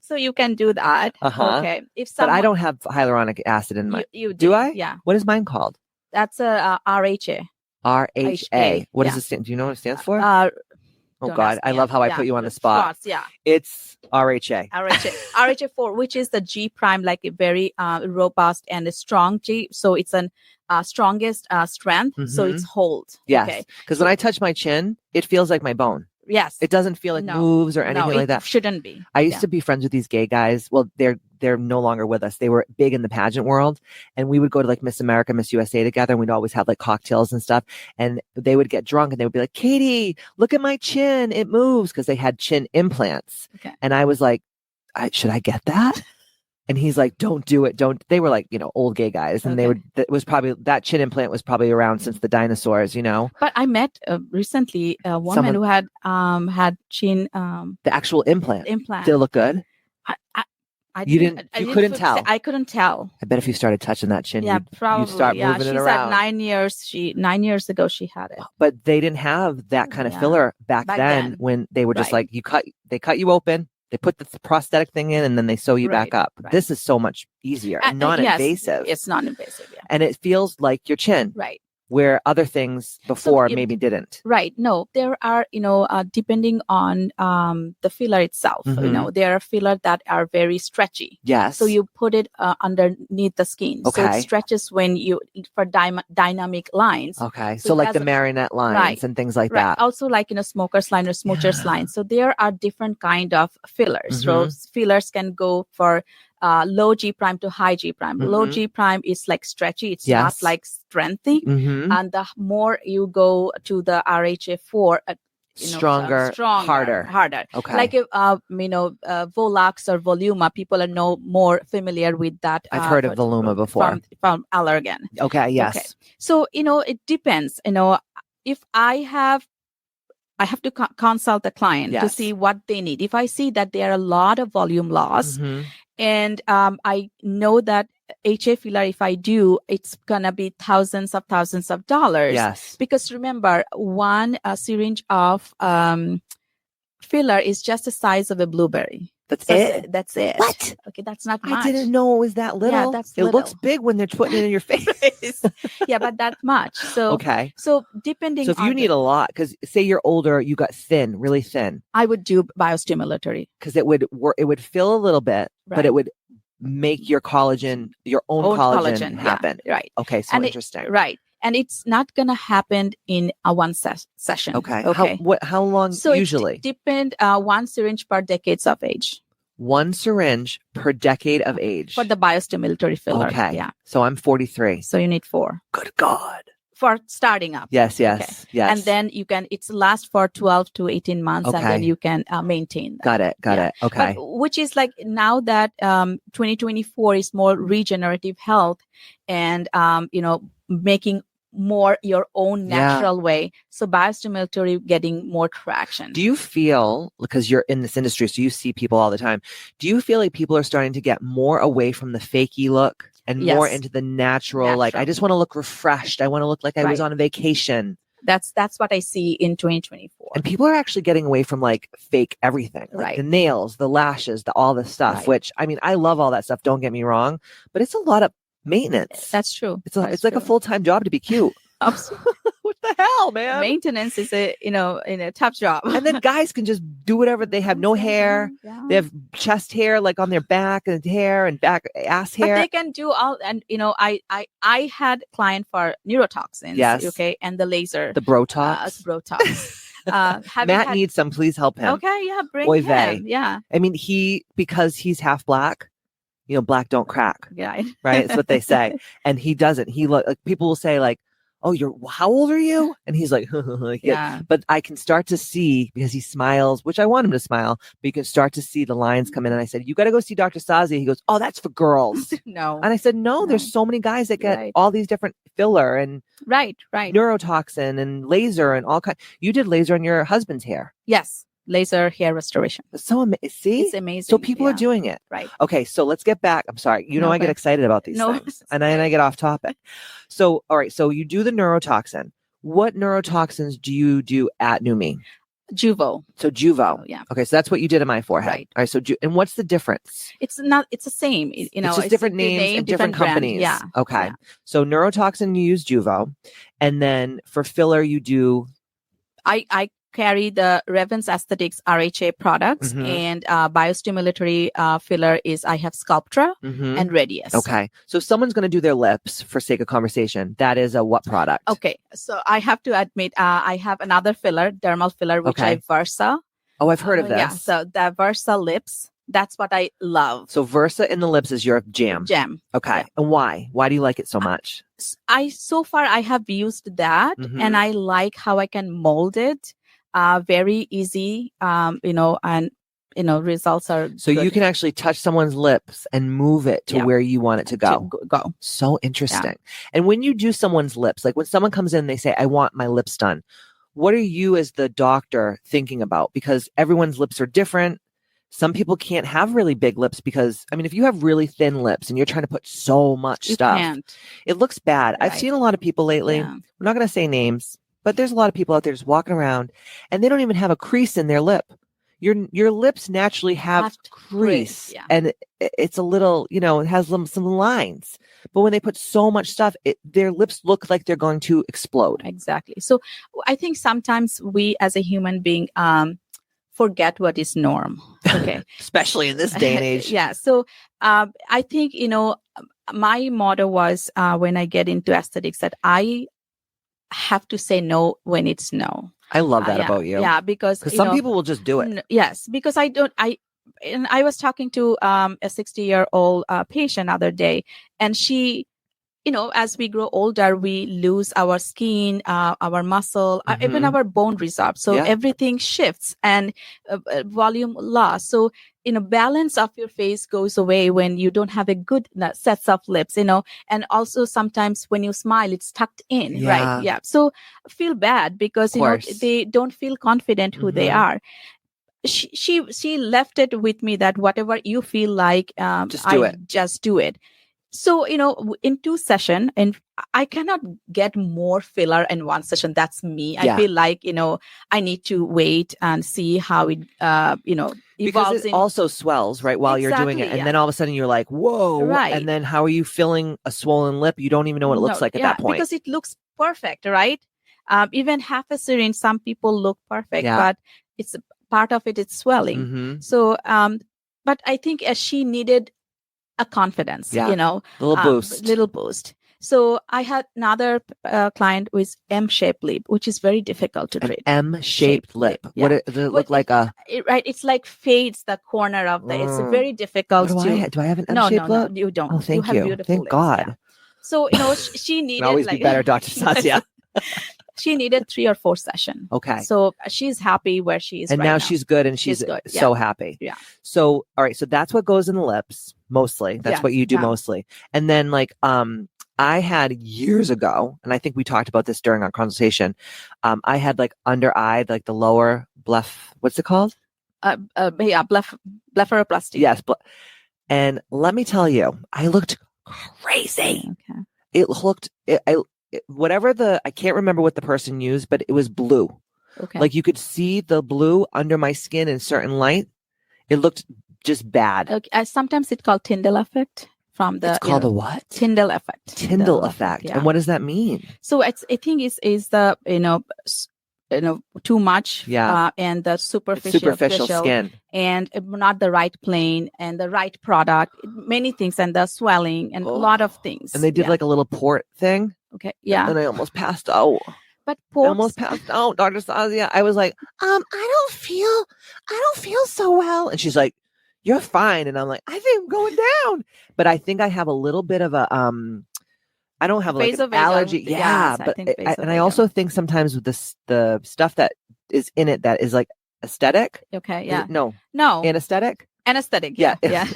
So you can do that. Okay. But I don't have hyaluronic acid in my. You do I? Yeah. What is mine called? That's a RHA. RHA. What does it stand? Do you know what it stands for? Oh God, I love how I put you on the spot. It's RHA. RHA4, which is the G prime, like a very robust and a strong G. So it's an strongest strength. So it's hold. Yes. Because when I touch my chin, it feels like my bone. Yes. It doesn't feel like moves or anything like that. Shouldn't be. I used to be friends with these gay guys. Well, they're no longer with us. They were big in the pageant world, and we would go to like Miss America, Miss USA together, and we'd always have like cocktails and stuff. And they would get drunk and they would be like, "Katie, look at my chin. It moves," because they had chin implants. Okay. And I was like, should I get that? And he's like, don't do it. Don't. They were like, old gay guys. And that chin implant was probably around since the dinosaurs, But I met recently a woman who had chin. The actual implant. Did it look good? You couldn't tell. I couldn't tell. I bet if you started touching that chin, probably. You'd start moving it around. She's at 9 years ago, she had it. But they didn't have that kind of filler back then when they were just like, they cut you open. They put the prosthetic thing in and then they sew you back up. Right. This is so much easier and non-invasive. Yes, it's non-invasive, And it feels like your chin. Right. where other things before maybe didn't. Right. No, there are, depending on the filler itself, there are filler that are very stretchy. Yes. So you put it underneath the skin. Okay. So it stretches for dynamic lines. Okay. So like the marionette lines and things like that. Also like, smoker's line or smoocher's line. So there are different kind of fillers. So fillers can go for low G prime to high G prime. Low G prime is like stretchy. It's not like strengthy. And the more you go to the RHA4, stronger, harder. Okay. Like Volux or Voluma, people are more familiar with that. I've heard of Voluma before. From Allergan. Okay. Yes. Okay. So, it depends. If I have to consult the client to see what they need. If I see that there are a lot of volume loss, and I know that HA filler, if I do, it's gonna be thousands of dollars. Yes. Because remember, one syringe of filler is just the size of a blueberry. That's it? That's it. What? Okay, that's not much. I didn't know it was that little. Yeah, that's it little. looks big when they're putting it in your face. Yeah, but that much. So okay. So depending. So if you need a lot, because say you're older, you got thin, really thin. I would do biostimulatory because it would work. It would fill a little bit, but it would make your collagen, your own collagen happen. Yeah, right. Okay. So interesting. Right. And it's not going to happen in a one session. Okay. How long usually? It depends. One syringe per decades of age. One syringe per decade of age. For the biostimulatory filler. Okay. Yeah. So I'm 43. So you need 4. Good God. For starting up. Yes. Okay. And then it's last for 12 to 18 months and then you can maintain that. Got it. Okay. But, which is like now that 2024 is more regenerative health and, making more your own natural way. So biostimulatory getting more traction. Do you feel, because you're in this industry, so you see people all the time, do you feel like people are starting to get more away from the fakey look and more into the natural? Like, I just want to look refreshed. I want to look like I was on a vacation. That's what I see in 2024. And people are actually getting away from like fake everything, like the nails, the lashes, all the stuff, which I mean, I love all that stuff. Don't get me wrong, but it's a lot of maintenance. That's true. It's like a full-time job to be cute. What the hell, man? Maintenance is a tough job. And then guys can just do whatever. They have no hair. Yeah. They have chest hair like on their back and hair and back ass hair. But they can do all. And I had client for neurotoxins. Yes. Okay. And the laser. The Botox. Matt needs some. Please help him. Okay. Yeah. Bring him. Yeah. I mean, because he's half black. Black don't crack. Yeah. Right. It's what they say. And he doesn't. People will say like, oh, how old are you? And he's like, yeah. But I can start to see, because he smiles, which I want him to smile, but you can start to see the lines come in. And I said, you got to go see Dr. Sazia. He goes, oh, that's for girls. No. And I said, no, there's so many guys that get all these different filler and neurotoxin and laser and all kinds. You did laser on your husband's hair. Yes. Laser hair restoration. So amazing. It's amazing. So people are doing it. Right. Okay. So let's get back. I'm sorry. I get excited about these things and then I get off topic. So, all right. So you do the neurotoxin. What neurotoxins do you do at Numi? Juvo. So Juvo. Yeah. Okay. So that's what you did in my forehead. Right. All right. So, and what's the difference? It's the same. It's just different names and different companies. Yeah. Okay. Yeah. So neurotoxin, you use Juvo. And then for filler, you do. I carry the Revens Aesthetics RHA products and biostimulatory filler is I have Sculptra and Radius. Okay. So if someone's going to do their lips for sake of conversation, that is a what product? Okay. So I have to admit, I have another filler, dermal filler, which I Versa. Oh, I've heard of this. Yeah. So the Versa lips, that's what I love. So Versa in the lips is your jam. Okay. Yeah. And why? Why do you like it so much? So far I have used that and I like how I can mold it. Very easy, and results are so good. You can actually touch someone's lips and move it to where you want it to go. So interesting. Yeah. And when you do someone's lips, like when someone comes in, they say, I want my lips done. What are you as the doctor thinking about? Because everyone's lips are different. Some people can't have really big lips because, I mean, if you have really thin lips and you're trying to put so much stuff, it looks bad. Right. I've seen a lot of people lately. Yeah. We're not going to say names. But there's a lot of people out there just walking around and they don't even have a crease in their lip. your lips naturally have crease, yeah. and it's a little, you know, it has some lines. But when they put so much stuff, their lips look like they're going to explode. Exactly. So I think sometimes we as a human being forget what is norm. Okay. Especially in this day and age. Yeah. So I think, you know, my motto was when I get into aesthetics that I have to say no when it's no. I love that Yeah, about you. Yeah, because some people will just do it. Yes, because I was talking to a 60-year-old patient other day, and she, you know, as we grow older, we lose our skin, our muscle, even our bone resorb. So everything shifts, and volume loss. So, you know, balance of your face goes away when you don't have a good sets of lips, you know, and also sometimes when you smile, it's tucked in, right? Yeah. So feel bad because, you know, they don't feel confident who they are. She left it with me that whatever you feel like, just do it. So, you know, in 2 sessions, and I cannot get more filler in 1 session. That's me. I feel like, you know, I need to wait and see how it, you know, evolves. Because it also swells, right, while you're doing it. And then all of a sudden you're like, whoa. Right. And then how are you filling a swollen lip? You don't even know what it looks like at that point. Because it looks perfect, right? Even half a syringe, some people look perfect, but it's part of it, it's swelling. So, but I think she needed a confidence, you know, little boost. So I had another client with M-shaped lip, which is very difficult to treat. M-shaped lip. What does it look like? Right, it's like fades the corner of the. It's very difficult do I have an M-shaped lip? No, you don't. Oh, thank you. You have beautiful thank lips, God. Yeah. So, you know, she needed can always be better, Dr. Sazia. She needed 3 or 4 sessions. Okay. So she's happy where she is and right now. now. She's good, and she's good. So happy. Yeah. So, all right. So that's what goes in the lips mostly. That's what you do mostly. And then like, I had years ago, and I think we talked about this during our consultation. I had like under eye, like the lower what's it called? Blepharoplasty. Yes. And let me tell you, I looked crazy. Okay. It looked, I can't remember what the person used, but it was blue. Okay. Like you could see the blue under my skin in certain light. It looked just bad. Okay. Sometimes it's called Tyndall effect. It's called a what? Tyndall effect. Tyndall effect. Yeah. And what does that mean? So I think is the, you know, too much, and the superficial skin, and not the right plane and the right product, many things, and the swelling and a lot of things. And they did like a little port thing. Okay. Yeah. And I almost passed out. But I almost passed out, Dr. Sazia. I was like, I don't feel so well. And she's like, you're fine. And I'm like, I think I'm going down. But I think I have a little bit of a I don't have like an allergy. Yeah, but I also think sometimes with the stuff that is in it that is like aesthetic. Okay, yeah. No. Anesthetic. Yeah. Yeah.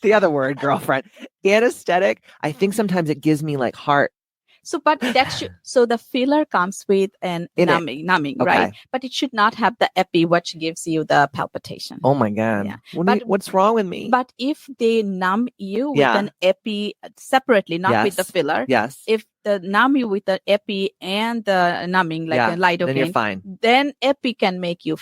The other word, girlfriend. Anesthetic. I think sometimes it gives me like heart. So, but so the filler comes with an numbing, okay. Right? But it should not have the epi, which gives you the palpitation. Oh my God. Yeah. What's wrong with me? But if they numb you with an epi separately, not with the filler. Yes. If they numb you with the epi and the numbing, like a lidocaine, then you're fine. Then epi can make you.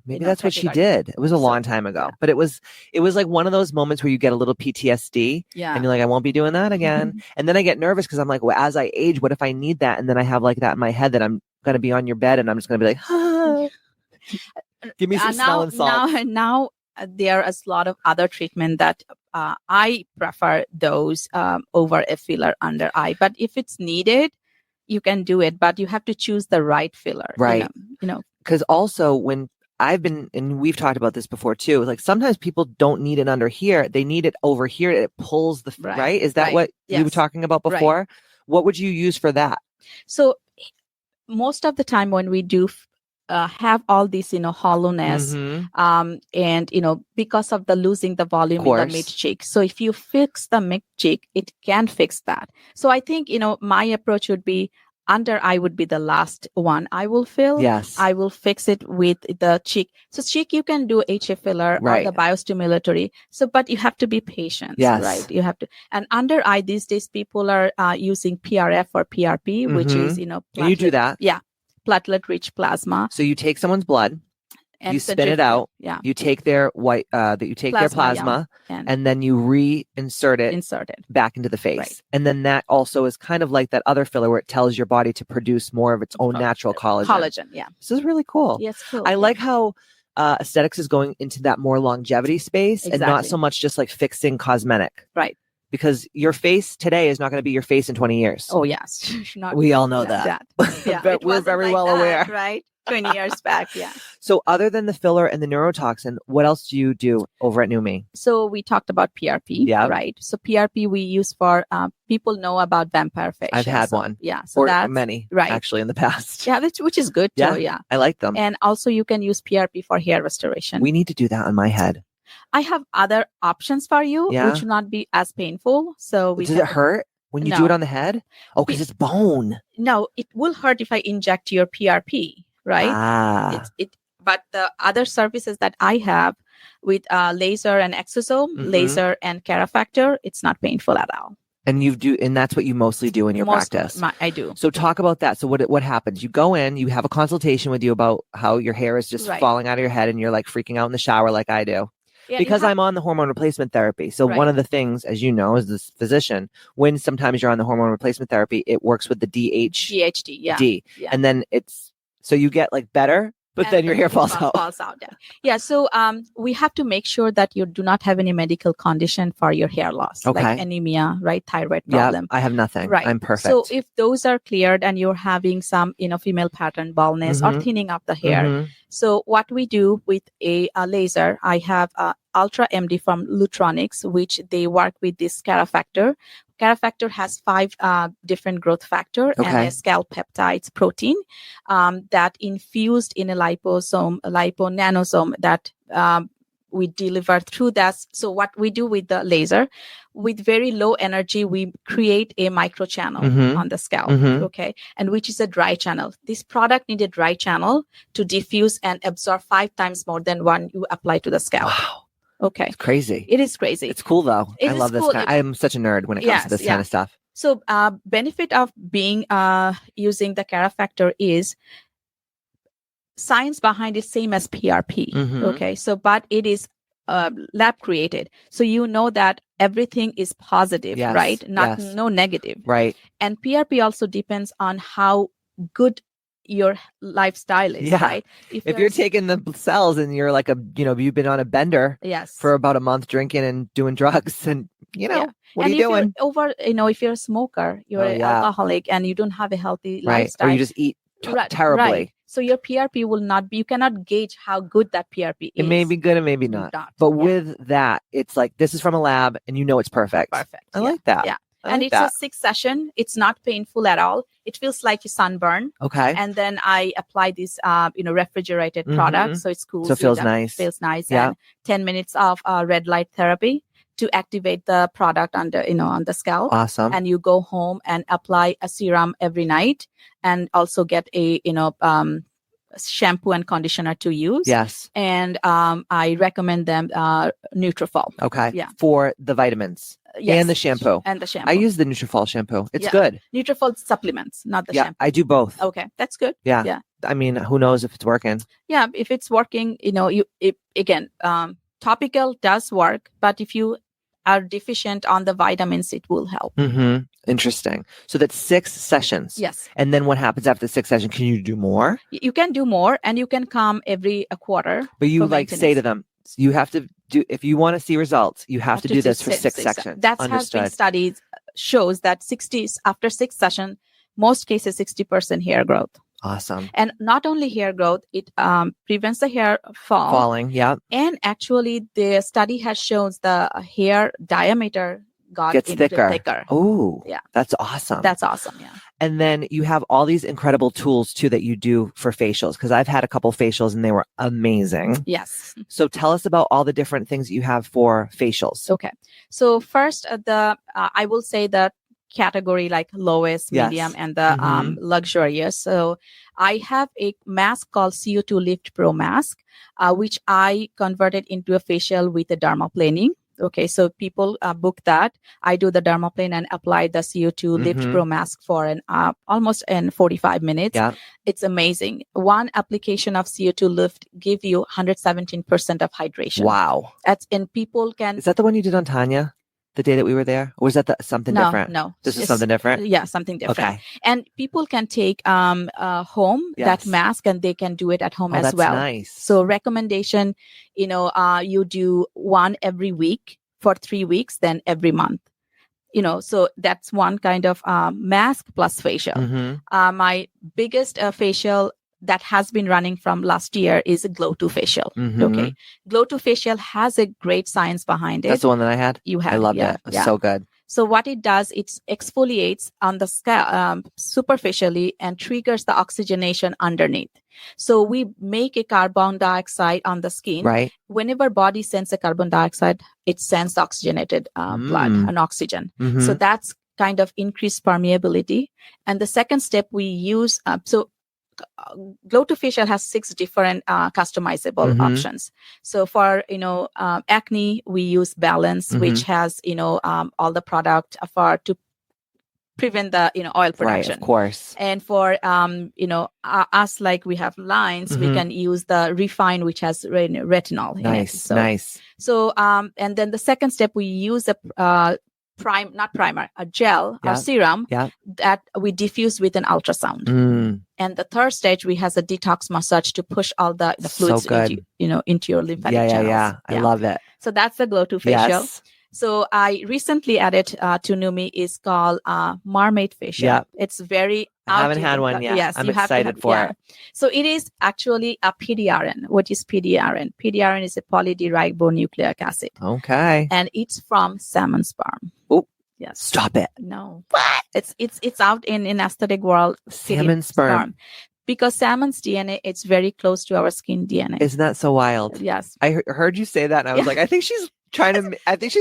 Maybe that's what she did. It was a long time ago, but it was like one of those moments where you get a little PTSD, and you're like, I won't be doing that again. And then I get nervous because I'm like, well, as I age, what if I need that? And then I have like that in my head that I'm going to be on your bed and I'm just going to be like, give me some smelling salts. Now there is a lot of other treatment that I prefer those over a filler under eye. But if it's needed, you can do it, but you have to choose the right filler. Right. You know, because also when and we've talked about this before too, like sometimes people don't need it under here. They need it over here. It pulls the, right? Is that what you were talking about before? Right. What would you use for that? So most of the time when we do have all these, hollowness, and, because of the losing the volume in the mid cheek. So if you fix the mid cheek, it can fix that. So I think, my approach would be under eye would be the last one I will fill. Yes. I will fix it with the cheek. So cheek, you can do HA filler or the biostimulatory. So, but you have to be patient, right? You have to. And under eye these days, people are using PRF or PRP, which is, you do that. Yeah. Platelet rich plasma. So you take someone's blood. And you spin it out. Yeah. You take their white, their plasma, and then you reinsert it back into the face. Right. And then that also is kind of like that other filler where it tells your body to produce more of its own natural collagen. Collagen, yeah. This is really cool. Yes, cool. I like how aesthetics is going into that more longevity space and not so much just like fixing cosmetic. Right. Because your face today is not going to be your face in 20 years. Oh, yes. We all know that. Yeah, but we're very well aware. Right? 20 years back, yeah. So other than the filler and the neurotoxin, what else do you do over at New Me? So we talked about PRP, right? So PRP we use for, people know about vampire facial. I've had one. Yeah. So that's many, actually, in the past. Yeah, which is good too, yeah. I like them. And also you can use PRP for hair restoration. We need to do that on my head. I have other options for you, which will not be as painful. So does it hurt when you do it on the head? Oh, because it's bone. No, it will hurt if I inject your PRP, right? But the other services that I have with laser and exosome, laser and Carafactor, it's not painful at all. And that's what you mostly do in your practice. I do. So talk about that. So what happens? You go in, you have a consultation with you about how your hair is just falling out of your head and you're like freaking out in the shower like I do. Yeah, because I'm on the hormone replacement therapy. So one of the things, as you know, as this physician, when sometimes you're on the hormone replacement therapy, it works with the DHD. Yeah. And then so you get like better, but then your hair falls out. Yeah. So we have to make sure that you do not have any medical condition for your hair loss, like anemia, right? Thyroid problem. I have nothing. Right. I'm perfect. So if those are cleared and you're having some, female pattern baldness or thinning of the hair. So what we do with a laser, I have Ultra MD from Lutronics, which they work with this Carafactor. Carafactor has 5 different growth factor and a scalp peptides protein that infused in a liponanosome that we deliver through that. So what we do with the laser, with very low energy, we create a microchannel on the scalp, and which is a dry channel. This product needs a dry channel to diffuse and absorb 5 times more than one you apply to the scalp. Wow. Okay. It's crazy. It is crazy. It's cool though. I love this kind. I am such a nerd when it comes to this kind of stuff. So benefit of being using the Carafactor is science behind it same as PRP. Okay. So but it is lab created. So you know that everything is positive, right? No negative. Right. And PRP also depends on how good your lifestyle is, right? If you're taking the cells and you're like you've been on a bender for about a month drinking and doing drugs and what are you doing? If you're a smoker, you're an alcoholic and you don't have a healthy lifestyle. Or you just eat terribly. Right. So your PRP will not be, you cannot gauge how good that PRP is. It may be good and maybe not. But with that, it's like, this is from a lab and it's perfect. Perfect. I like that. Yeah. And it's a 6 session. It's not painful at all. It feels like a sunburn. Okay. And then I apply this, refrigerated product. So it's cool. So it feels nice. Feels nice. Yeah. And 10 minutes of red light therapy to activate the product on the scalp. Awesome. And you go home and apply a serum every night and also get a, shampoo and conditioner to use. Yes. And I recommend them Nutrafol. Okay. Yeah. For the vitamins. Yes. And the shampoo. I use the Nutrafol shampoo. It's good. Nutrafol supplements, not the shampoo. I do both. Okay. That's good. Yeah. Yeah. I mean, who knows if it's working? Yeah. If it's working, topical does work, but if you are deficient on the vitamins, it will help. Interesting. So that's 6 sessions. Yes. And then what happens after the 6th session? Can you do more? You can do more and you can come every quarter. But you say to them, you have to do, if you want to see results, you have to do this for 6 sessions. That's has been studied, shows that after 6 sessions, most cases 60% hair growth. Awesome. And not only hair growth, it prevents the hair falling. Yeah. And actually the study has shown the hair diameter gets thicker. Oh, yeah. That's awesome. Yeah. And then you have all these incredible tools too that you do for facials, because I've had a couple facials and they were amazing. Yes. So tell us about all the different things you have for facials. Okay. So first, I will say the category like lowest, medium, and the luxurious. So I have a mask called CO2 Lift Pro mask, which I converted into a facial with a dermaplaning. Okay, so people book that. I do the dermaplane and apply the CO2 Lift Mhm. Pro mask for almost in 45 minutes. Yeah. It's amazing. One application of CO2 Lift give you 117% of hydration. Wow. And people can. Is that the one you did on Tanya the day that we were there? Or was that something different? No. This is It's- something different? Yeah, something different. Okay. And people can take home that Yes. mask, and they can do it at home Oh, as that's well. nice. So recommendation, you do one every week for 3 weeks, then every month. So that's one kind of mask plus facial. Mhm. My biggest facial that has been running from last year is a Glow 2 facial. Mhm. Okay. Glow 2 facial has a great science behind it. That's the one that I had? You had I loved yeah, it. It was yeah. so good. So what it does, it exfoliates on the scalp superficially and triggers the oxygenation underneath. So we make a carbon dioxide on the skin. Right. Whenever body sends a carbon dioxide, it sends oxygenated blood and oxygen. Mhm. So that's kind of increased permeability. And the second step we use, Glow 2 facial has 6 different customizable options. So for acne, we use Balance, which has all the product to prevent the oil Right, production. of course. And for us, like we have lines, we can use the Refine, which has retinol in it. Nice. So and then the second step, we use a a gel or serum that we diffuse with an ultrasound. And the third stage, we has a detox massage to push all the fluids into your lymphatic channels. Yeah. I love it. So that's the Glow 2 facial. Yes. So I recently added to Numi is called Mermaid Facial. Yeah. It's very I haven't had one yet. Yes, I'm you have to excited for it. So it is actually a PDRN. What is PDRN? PDRN is a polydiribonucleic acid. Okay. And it's from salmon sperm. Oh, yes. Stop it. No. What? It's out in aesthetic world. Salmon sperm. Because salmon's DNA, it's very close to our skin DNA. Isn't that so wild? Yes. I heard you say that, and I was like, I think she's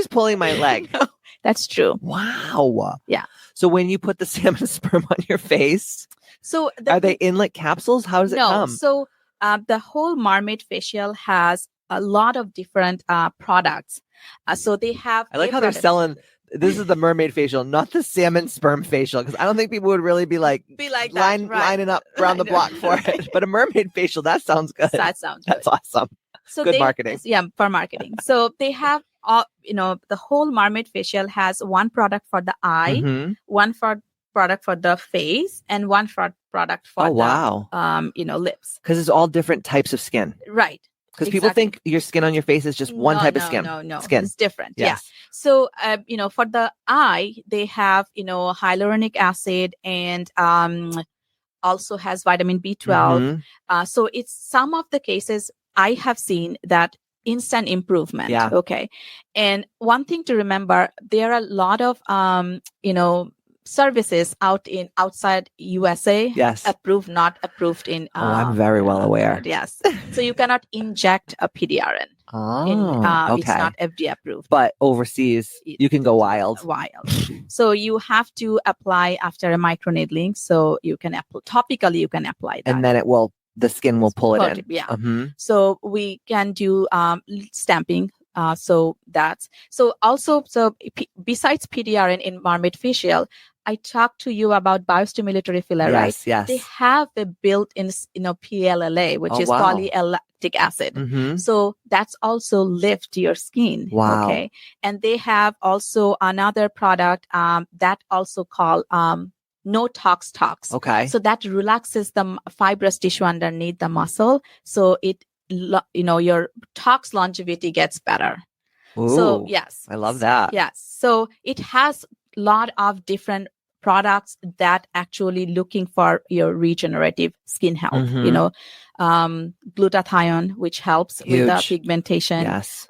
pulling my leg. No, that's true. Wow. Yeah. So when you put the salmon sperm on your face, are they inlet capsules? How does it come? So the whole Mermaid Facial has a lot of different products. So they have. I like how they're selling. This is the mermaid facial, not the salmon sperm facial, because I don't think people would really be like lining up around the block for it. But a mermaid facial, that sounds good. That sounds good. That's awesome. So good marketing. Yeah, for marketing. So they have the whole Mermaid Facial has one product for the eye, one product for the face, and one product for the lips. Because it's all different types of skin. Right. Because people think your skin on your face is just one type of skin. No. Skin. It's different. Yes. Yeah. So, for the eye, they have, hyaluronic acid and also has vitamin B12. So it's some of the cases I have seen that instant improvement. Yeah. Okay. And one thing to remember, there are a lot of, services outside USA. Yes. Approved, not approved in. I'm very well aware. Yes. So you cannot inject a PDRN. Okay. It's not FDA approved. But overseas, you can go wild. So you have to apply after a microneedling. So you can topically, you can apply that. And then the skin will pull it in. Yeah. So we can do stamping. Besides PDRN in Mermaid Facial, I talked to you about biostimulatory filler, right? Yes. They have a built-in, PLLA, which is polylactic acid. So that's also lift your skin. Wow. Okay. And they have also another product that also called no tox. Okay. So that relaxes the fibrous tissue underneath the muscle. So it, your tox longevity gets better. Ooh, so yes, I love that. Yes. So it has a lot of different products that actually looking for your regenerative skin health, glutathione, which helps with the pigmentation,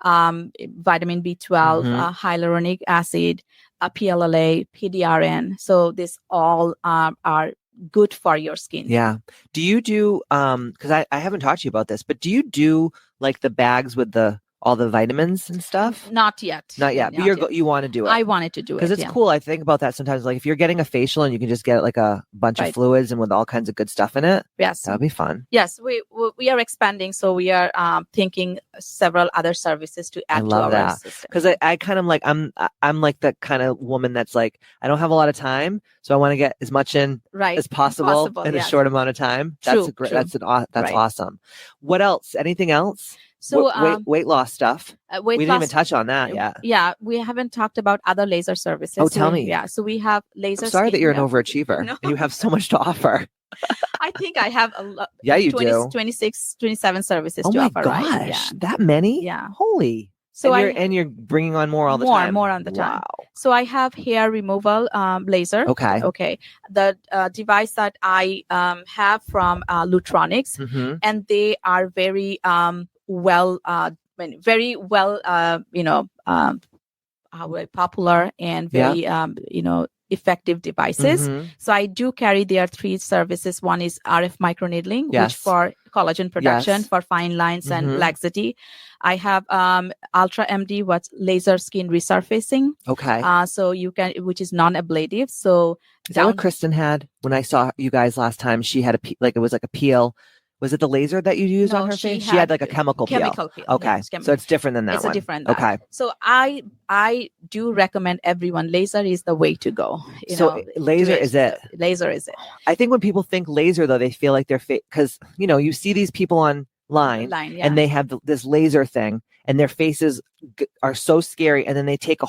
vitamin B12, hyaluronic acid, PLLA, PDRN. So this all are good for your skin. Yeah. Do you do, because I haven't talked to you about this, but do you do like the bags with the all the vitamins and stuff? Not yet. Not yet. But you want to do it. I wanted to do it. Because it's cool. I think about that sometimes. Like if you're getting a facial and you can just get like a bunch of fluids and with all kinds of good stuff in it. Yes. That would be fun. Yes. We are expanding. So we are thinking several other services to add to our system. Because I kind of like, I'm like the kind of woman that's like, I don't have a lot of time. So I want to get as much in as possible in a short amount of time. That's That's awesome. What else? Anything else? So weight loss stuff. We didn't even touch on that yet. Yeah, we haven't talked about other laser services. Oh, tell me. Yeah, so we have laser. I'm sorry that you're an overachiever and you have so much to offer. I think I have a lot. Yeah, you do. 26, 27 services to offer. Oh my gosh, right? that many? Yeah. Holy. So and you're bringing on more all the time. More on the time. Wow. So I have hair removal laser. Okay. The device that I have from Lutronics, and they are very very popular and very effective devices. So I do carry their 3 services. One is RF microneedling, which for collagen production, for fine lines and laxity. I have Ultra MD, what's laser skin resurfacing. Okay. So you can, which is non-ablative. So is that what Kristen had when I saw you guys last time? She had it was like a peel. Was it the laser that you used on her face? She had like a chemical peel. Okay. Yes, so it's different than that it's one. It's a different. Okay. So I do recommend everyone. Laser is the way to go. Laser is it. Laser is it. I think when people think laser, though, they feel like they're fake because, you see these people online and they have this laser thing and their faces are so scary. And then they take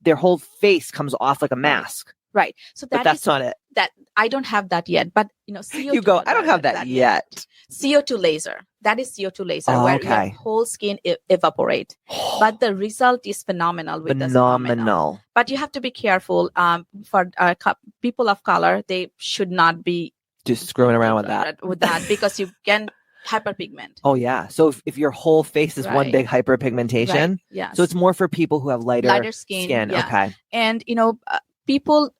their whole face comes off like a mask. Right. So that's not it. That I don't have that yet, but CO2. You go, I don't have that yet. CO2 laser. That is CO2 laser where your whole skin evaporate. But the result is phenomenal with this. Phenomenal. But you have to be careful. For people of color, they should not be just screwing around with that. Because you can hyperpigment. Oh yeah. So if your whole face is one big hyperpigmentation, yeah. So it's more for people who have lighter skin. Yeah. Okay. And people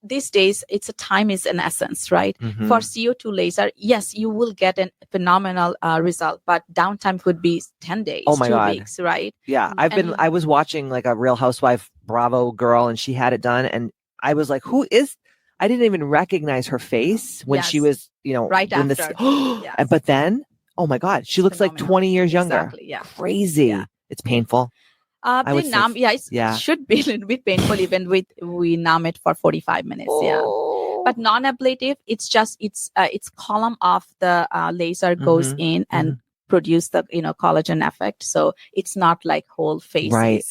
these days, time is an essence, right? For CO2 laser, yes, you will get a phenomenal result, but downtime could be 10 days, oh my 2 God. weeks, right? Yeah, I was watching like a Real Housewife Bravo girl, and she had it done, and I was like, I didn't even recognize her face when she was, right after. Yes. But then, oh my God, she looks like 20 years younger. Exactly, yeah. Crazy. Yeah. It's painful. It should be a little bit painful even we numb it for 45 minutes. Oh. Yeah. But non-ablative, it's just it's column of the laser goes in and produce the collagen effect. So it's not like whole face. Right.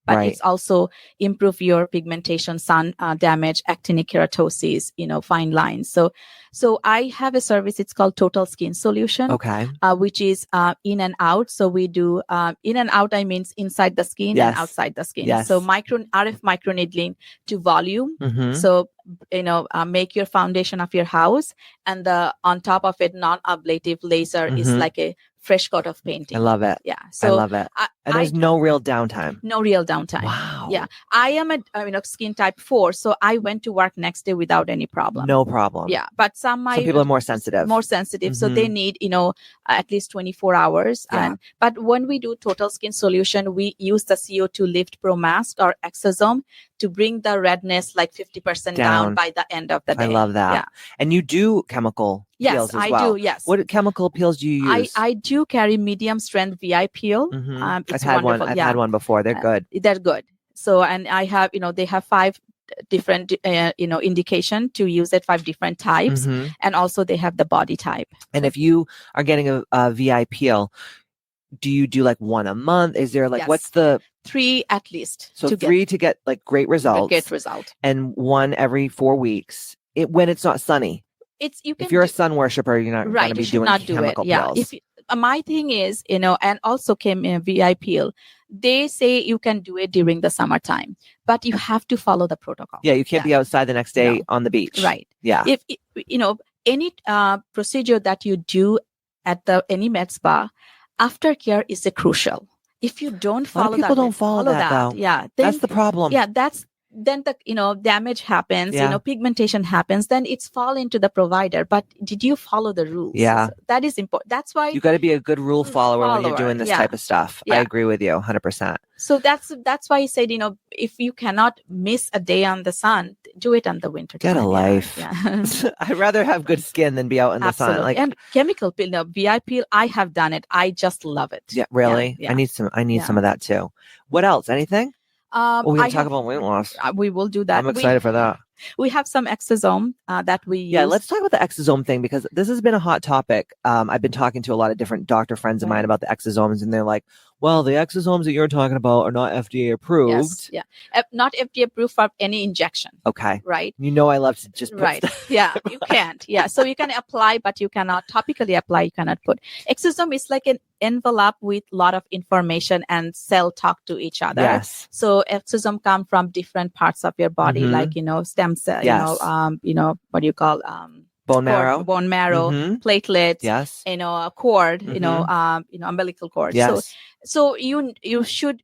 But it's also improve your pigmentation, sun damage, actinic keratosis, fine lines. So I have a service. It's called Total Skin Solution. Okay. Which is in and out. So we do in and out. I mean inside the skin and outside the skin. Yes. So RF microneedling to volume. So make your foundation of your house, and on top of it, non-ablative laser is like a fresh coat of painting. I love it. Yeah. So I love it. And there's no real downtime. No real downtime. Wow. Yeah. I am a skin type 4, so I went to work next day without any problem. No problem. Yeah. But some people are more sensitive. So they need, at least 24 hours. Yeah. But when we do Total Skin Solution, we use the CO2 Lift Pro Mask or Exosome to bring the redness like 50% down by the end of the day. I love that. Yeah. And you do chemical peels as well. Yes, I do. Yes. What chemical peels do you use? I do carry medium strength VI peel. I've had one. I've had one before. They're good. They're good. So, and I have, they have 5 different, indication to use it, 5 different types. And also they have the body type. And if you are getting a VI peel, do you do like one a month? Is there like, what's the 3 at least? So 3 to get like great results. Great result. And 1 every 4 weeks. When it's not sunny. If you're a sun worshiper, you're not going to be doing chemical peels. My thing is, and also came in VI peel. They say you can do it during the summertime, but you have to follow the protocol. Yeah, you can't be outside the next day on the beach. Right. Yeah. If any procedure that you do at any med spa, aftercare is crucial. If you don't follow people don't follow that though. Yeah, that's the problem. Yeah, that's then the damage happens, Yeah. pigmentation happens, then it's fall into the provider. But did you follow the rules? Yeah. So that is important. That's why You got to be a good rule follower when you're doing this yeah. type of stuff. I Yeah. agree with you 100%. So that's why he said, if you cannot miss a day on the sun, do it on the winter time. Get a life. Yeah. I'd rather have good skin than be out in the sun. Absolutely. And chemical peel, VI peel, I have done it. I just love it. Yeah, really? Yeah. I need some of that too. What else? Anything? We can talk about weight loss. We will do that. I'm excited for that. We have some exosome that we use. Yeah, let's talk about the exosome thing because this has been a hot topic. I've been talking to a lot of different doctor friends of mine about the exosomes, and they're like, well, the exosomes that you're talking about are not FDA approved. Yes, yeah. Not FDA approved for any injection. Okay. Right. I love to just put stuff. Yeah, you can't. Yeah. So you can apply, but you cannot topically apply. You cannot put. Exosome is like an envelope with a lot of information and cell talk to each other. Yes. So exosome come from different parts of your body, like, stem cell, what do you call, bone marrow, platelets, yes, a cord, umbilical cord. Yes. So you should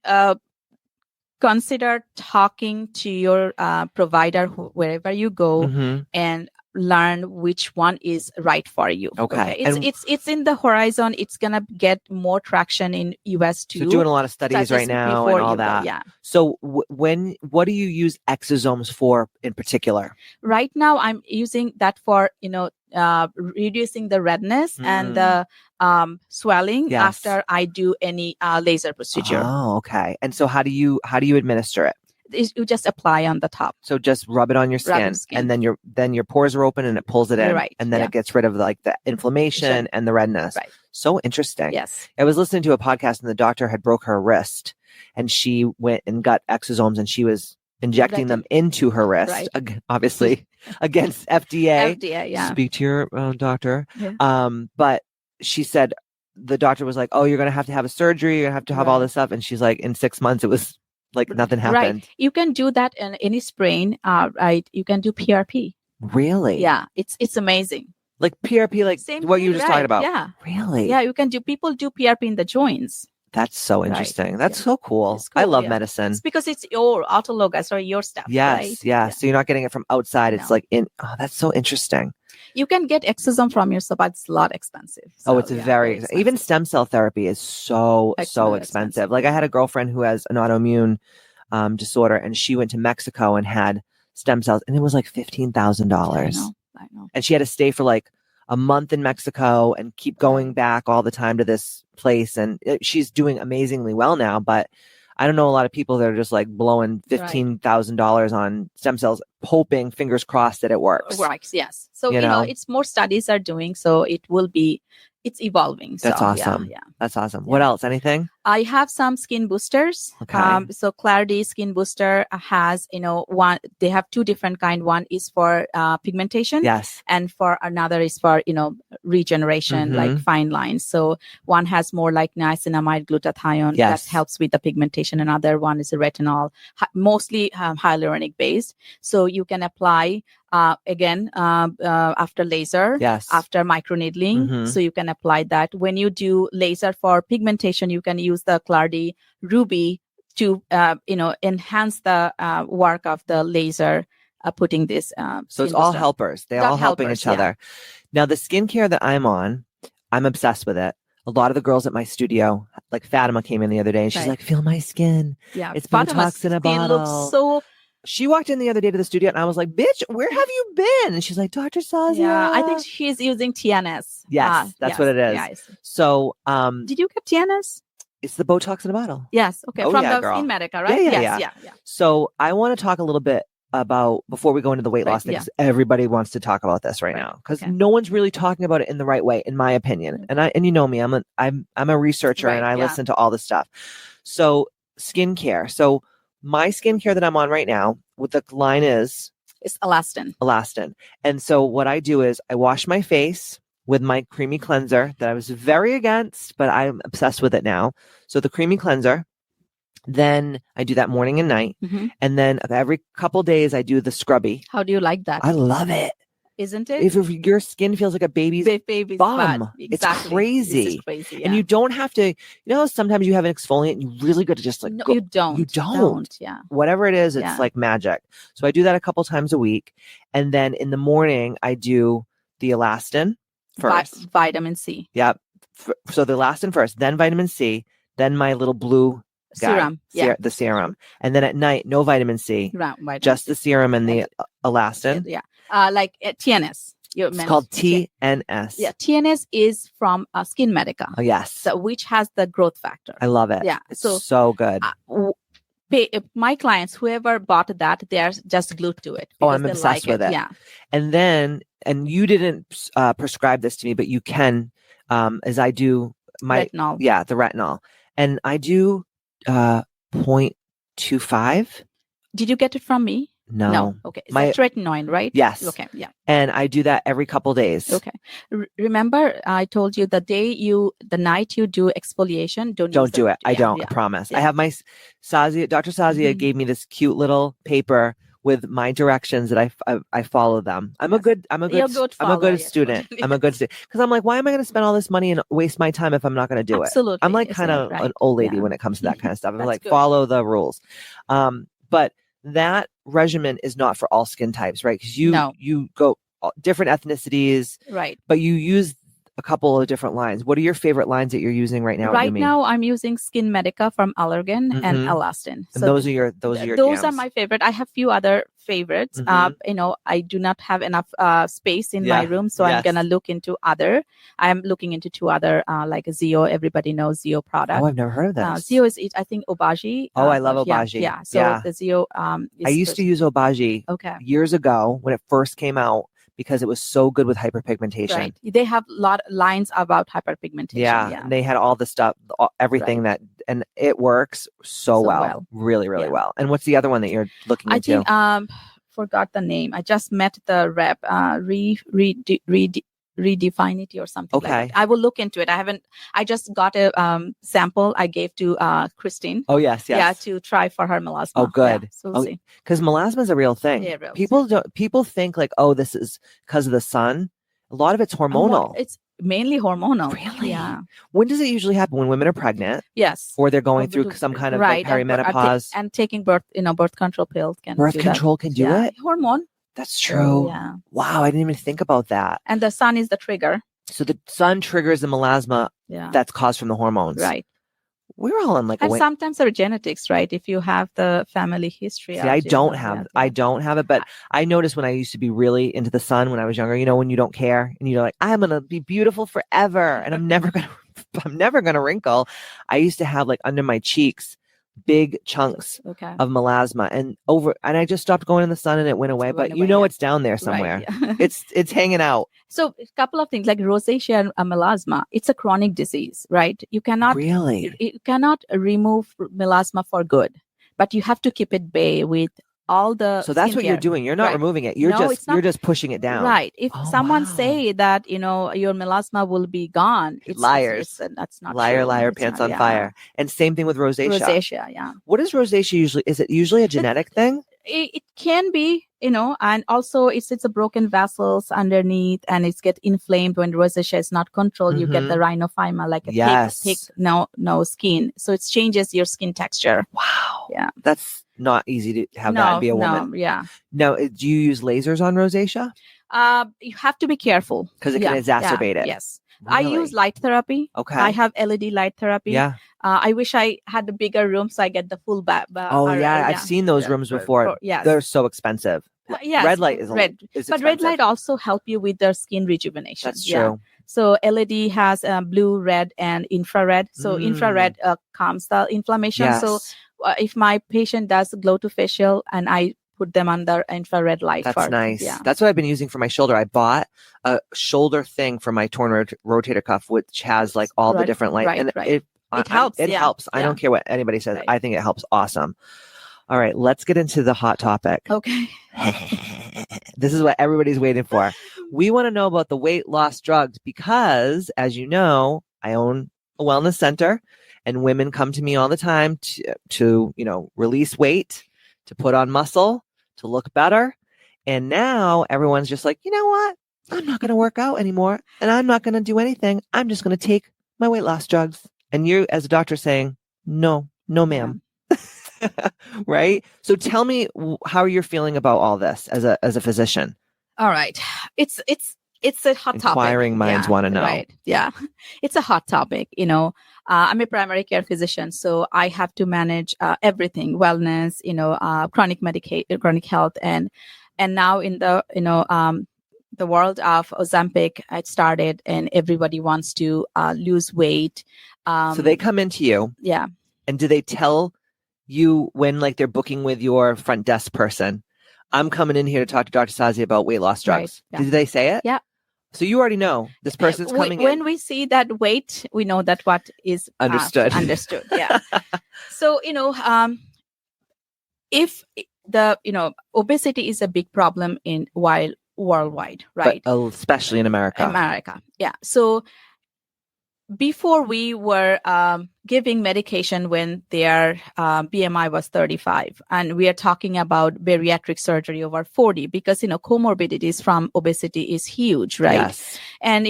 consider talking to your provider wherever you go and learn which one is right for you. Okay. It's in the horizon. It's gonna get more traction in US too. So doing a lot of studies right now and all that. Yeah. So what do you use exosomes for in particular? Right now, I'm using that for reducing the redness and the swelling after I do any laser procedure. Oh, okay. And so how do you administer it? You just apply on the top. So just rub it on your skin, and then your pores are open and it pulls it in, and then it gets rid of like the inflammation and the redness. Right. So interesting. Yes. I was listening to a podcast and the doctor had broke her wrist, and she went and got exosomes and she was injecting them into her wrist, obviously against FDA. FDA, yeah. Speak to your doctor. Yeah. But she said the doctor was like, "Oh, you're going to have a surgery. You're going to have all this stuff," and she's like, "In 6 months, it was." Like nothing happened. Right. You can do that in any sprain. Right. You can do PRP. Really? Yeah. It's amazing. Like PRP, like Same what thing, you were just talking about. Yeah. Really? Yeah. People do PRP in the joints. That's so interesting. Right. That's so cool. Cool. I love medicine. It's because it's your autologous or your stuff. Yes. Right? Yeah. So you're not getting it from outside. It's like that's so interesting. You can get exosome from yourself, but it's a lot expensive. So, it's very expensive. Even stem cell therapy is so expensive. Like I had a girlfriend who has an autoimmune disorder, and she went to Mexico and had stem cells, and it was like $15,000. I know. And she had to stay for like a month in Mexico and keep going back all the time to this place. And she's doing amazingly well now, but I don't know a lot of people that are just like blowing $15,000 on stem cells, hoping, fingers crossed, that it works. Works, yes. So it's more studies are doing, so it's evolving. That's awesome. Yeah. That's awesome. What else? Anything? I have some skin boosters. Okay. So Clarity Skin Booster has, one, they have two different kind. One is for pigmentation. Yes. And for another is for, regeneration, like fine lines. So one has more like niacinamide glutathione that helps with the pigmentation. Another one is a retinol, mostly hyaluronic based. So you can apply again after laser, after microneedling. So you can apply that. When you do laser for pigmentation, you can use the Clarity Ruby to enhance the work of the laser putting this. So it's all helpers. They're all helping each other. Now the skincare that I'm on, I'm obsessed with it. A lot of the girls at my studio, like Fatima came in the other day and she's like, feel my skin. Yeah, it's Botox in a bottle. Looks so. She walked in the other day to the studio and I was like, bitch, where have you been? And she's like, Dr. Sazia. Yeah, I think she's using TNS. Yes, that's what it is. Yes. So, did you get TNS? It's the Botox in a bottle. Yes. Okay. From the girl. in Medica, right? Yeah. So I want to talk a little bit about, before we go into the weight loss thing, because everybody wants to talk about this right now, because no one's really talking about it in the right way, in my opinion. And you know me, I'm a researcher and I listen to all this stuff. So skincare. So my skincare that I'm on right now, what the line is Elastin. And so what I do is I wash my face with my creamy cleanser that I was very against, but I'm obsessed with it now. So the creamy cleanser, then I do that morning and night. And then every couple days I do the scrubby. How do you like that? I love it. Isn't it? If your skin feels like a baby's Baby's bum, butt. it's Exactly. crazy. It's just crazy. And you don't have to, sometimes you have an exfoliant and you really got to just like, no, go. you don't. You don't. Yeah. Whatever it is, it's Yeah. like magic. So I do that a couple times a week. And then in the morning, I do the elastin first. Vitamin C. Yep. So the elastin first, then vitamin C, then my little blue guy, Serum. Yeah. the serum. And then at night, no vitamin C, Vitamin just C. the serum and the elastin. Yeah. Like TNS. It's called TNS. Yeah, TNS is from Skin Medica. Oh, yes. So which has the growth factor. I love it. Yeah. It's so good. My clients, whoever bought that, they are just glued to it. Oh, I'm obsessed with it. Yeah. And then, and you didn't prescribe this to me, but you can, as I do my retinol. Yeah, the retinol, and I do 0.25. Did you get it from me? No. Okay. It's tretinoin, right? Yes. Okay. Yeah. And I do that every couple days. Okay. Remember, I told you the night you do exfoliation, don't do it. Yeah, I don't. I promise. I have my Sazia. Dr. Sazia gave me this cute little paper with my directions that I follow them. I'm a good student. I'm a good student because I'm like, why am I going to spend all this money and waste my time if I'm not going to do Absolutely. it? I'm like kind of an old lady when it comes to that kind of stuff. I'm like, follow the rules. But that regimen is not for all skin types, right? Because you go different ethnicities, right? But you use a couple of different lines. What are your favorite lines that you're using right now? Right now, I'm using Skin Medica from Allergan and Elastin. So those are your those are my favorite. I have few other favorites. I do not have enough space in my room, so I'm gonna look into other. I'm looking into two other like Zio. Everybody knows Zio product. Oh, I've never heard of that. Zio is I think Obagi. I love Obagi. Yeah. So the Zio. I used to use Obagi years ago when it first came out, because it was so good with hyperpigmentation. Right. They have a lot of lines about hyperpigmentation. Yeah. And they had all the stuff, everything and it works so well. Really, really well. And what's the other one that you're looking into? I think, forgot the name. I just met the rep, Redefine It or something like that. I will look into it. I just got a sample I gave to Christine. Oh, yes. Yeah, to try for her melasma. Oh, good. Yeah, so we'll see. Because melasma is a real thing. Yeah, people think like, oh, this is because of the sun. A lot of it's hormonal. It's mainly hormonal. Really? Yeah. When does it usually happen? When women are pregnant? Yes. Or they're going through some kind of like perimenopause. And taking birth control pills can birth control can do it? Hormone. That's true. Yeah. Wow, I didn't even think about that. And the sun is the trigger. So the sun triggers the melasma that's caused from the hormones. Right. We're all in like and sometimes there are genetics, right? If you have the family history. See, I don't have it, but I noticed when I used to be really into the sun when I was younger, when you don't care and you're like, I'm going to be beautiful forever and I'm never going to wrinkle. I used to have like under my cheeks big chunks of melasma and I just stopped going in the sun and it went away. But it's down there somewhere. Right, yeah. It's hanging out. So a couple of things like rosacea and melasma, it's a chronic disease, right? You cannot remove melasma for good, but you have to keep it bay with all the. So that's what you're doing. You're not removing it. You're just pushing it down. Right. If someone say that, your melasma will be gone, it's liars. That's not liar, true. liar, pants on fire. And same thing with rosacea. Rosacea, yeah. What is rosacea usually? Is it usually a genetic thing? It can be, and also it's a broken vessels underneath and it's get inflamed when rosacea is not controlled. You get the rhinophyma, like a thick, no skin. So it changes your skin texture. Wow. Yeah. That's not easy to have that be a woman. No, yeah. Now, do you use lasers on rosacea? You have to be careful. Because it can exacerbate it. Yes. Really? I use light therapy. Okay. I have LED light therapy. Yeah. I wish I had a bigger room so I get the full back. I've seen those rooms before. Yes. They're so expensive. Yes. Red light is red. But expensive. red light also help you with the skin rejuvenation. That's true. So LED has blue, red, and infrared. So infrared calms the inflammation. Yes. So if my patient does glow to facial and I put them under infrared light. That's nice. Yeah. That's what I've been using for my shoulder. I bought a shoulder thing for my torn rotator cuff, which has like all the different light. Right, and it helps. It helps. I don't care what anybody says. Right. I think it helps. Awesome. All right, let's get into the hot topic. Okay. This is what everybody's waiting for. We want to know about the weight loss drugs because, as you know, I own a wellness center and women come to me all the time to release weight, to put on muscle, to look better. And now everyone's just like, you know what? I'm not going to work out anymore and I'm not going to do anything. I'm just going to take my weight loss drugs. And you as a doctor saying, no, ma'am. Right? So tell me how you're feeling about all this as a physician. All right. It's a hot topic. Inquiring minds want to know. Right. Yeah. It's a hot topic. I'm a primary care physician, so I have to manage everything, wellness, chronic health, and now in the world of Ozempic, it started, and everybody wants to lose weight. So they come into you. Yeah. And do they tell you when like they're booking with your front desk person, I'm coming in here to talk to Dr. Sazia about weight loss drugs? Right. Yeah. Did they say it? Yeah. So you already know this person's coming in. When we see that weight, we know that what is understood. Understood. Yeah. So, if the, obesity is a big problem worldwide, right? But especially in America. Yeah. So before we were giving medication when their BMI was 35, and we are talking about bariatric surgery over 40, because comorbidities from obesity is huge, right? Yes. And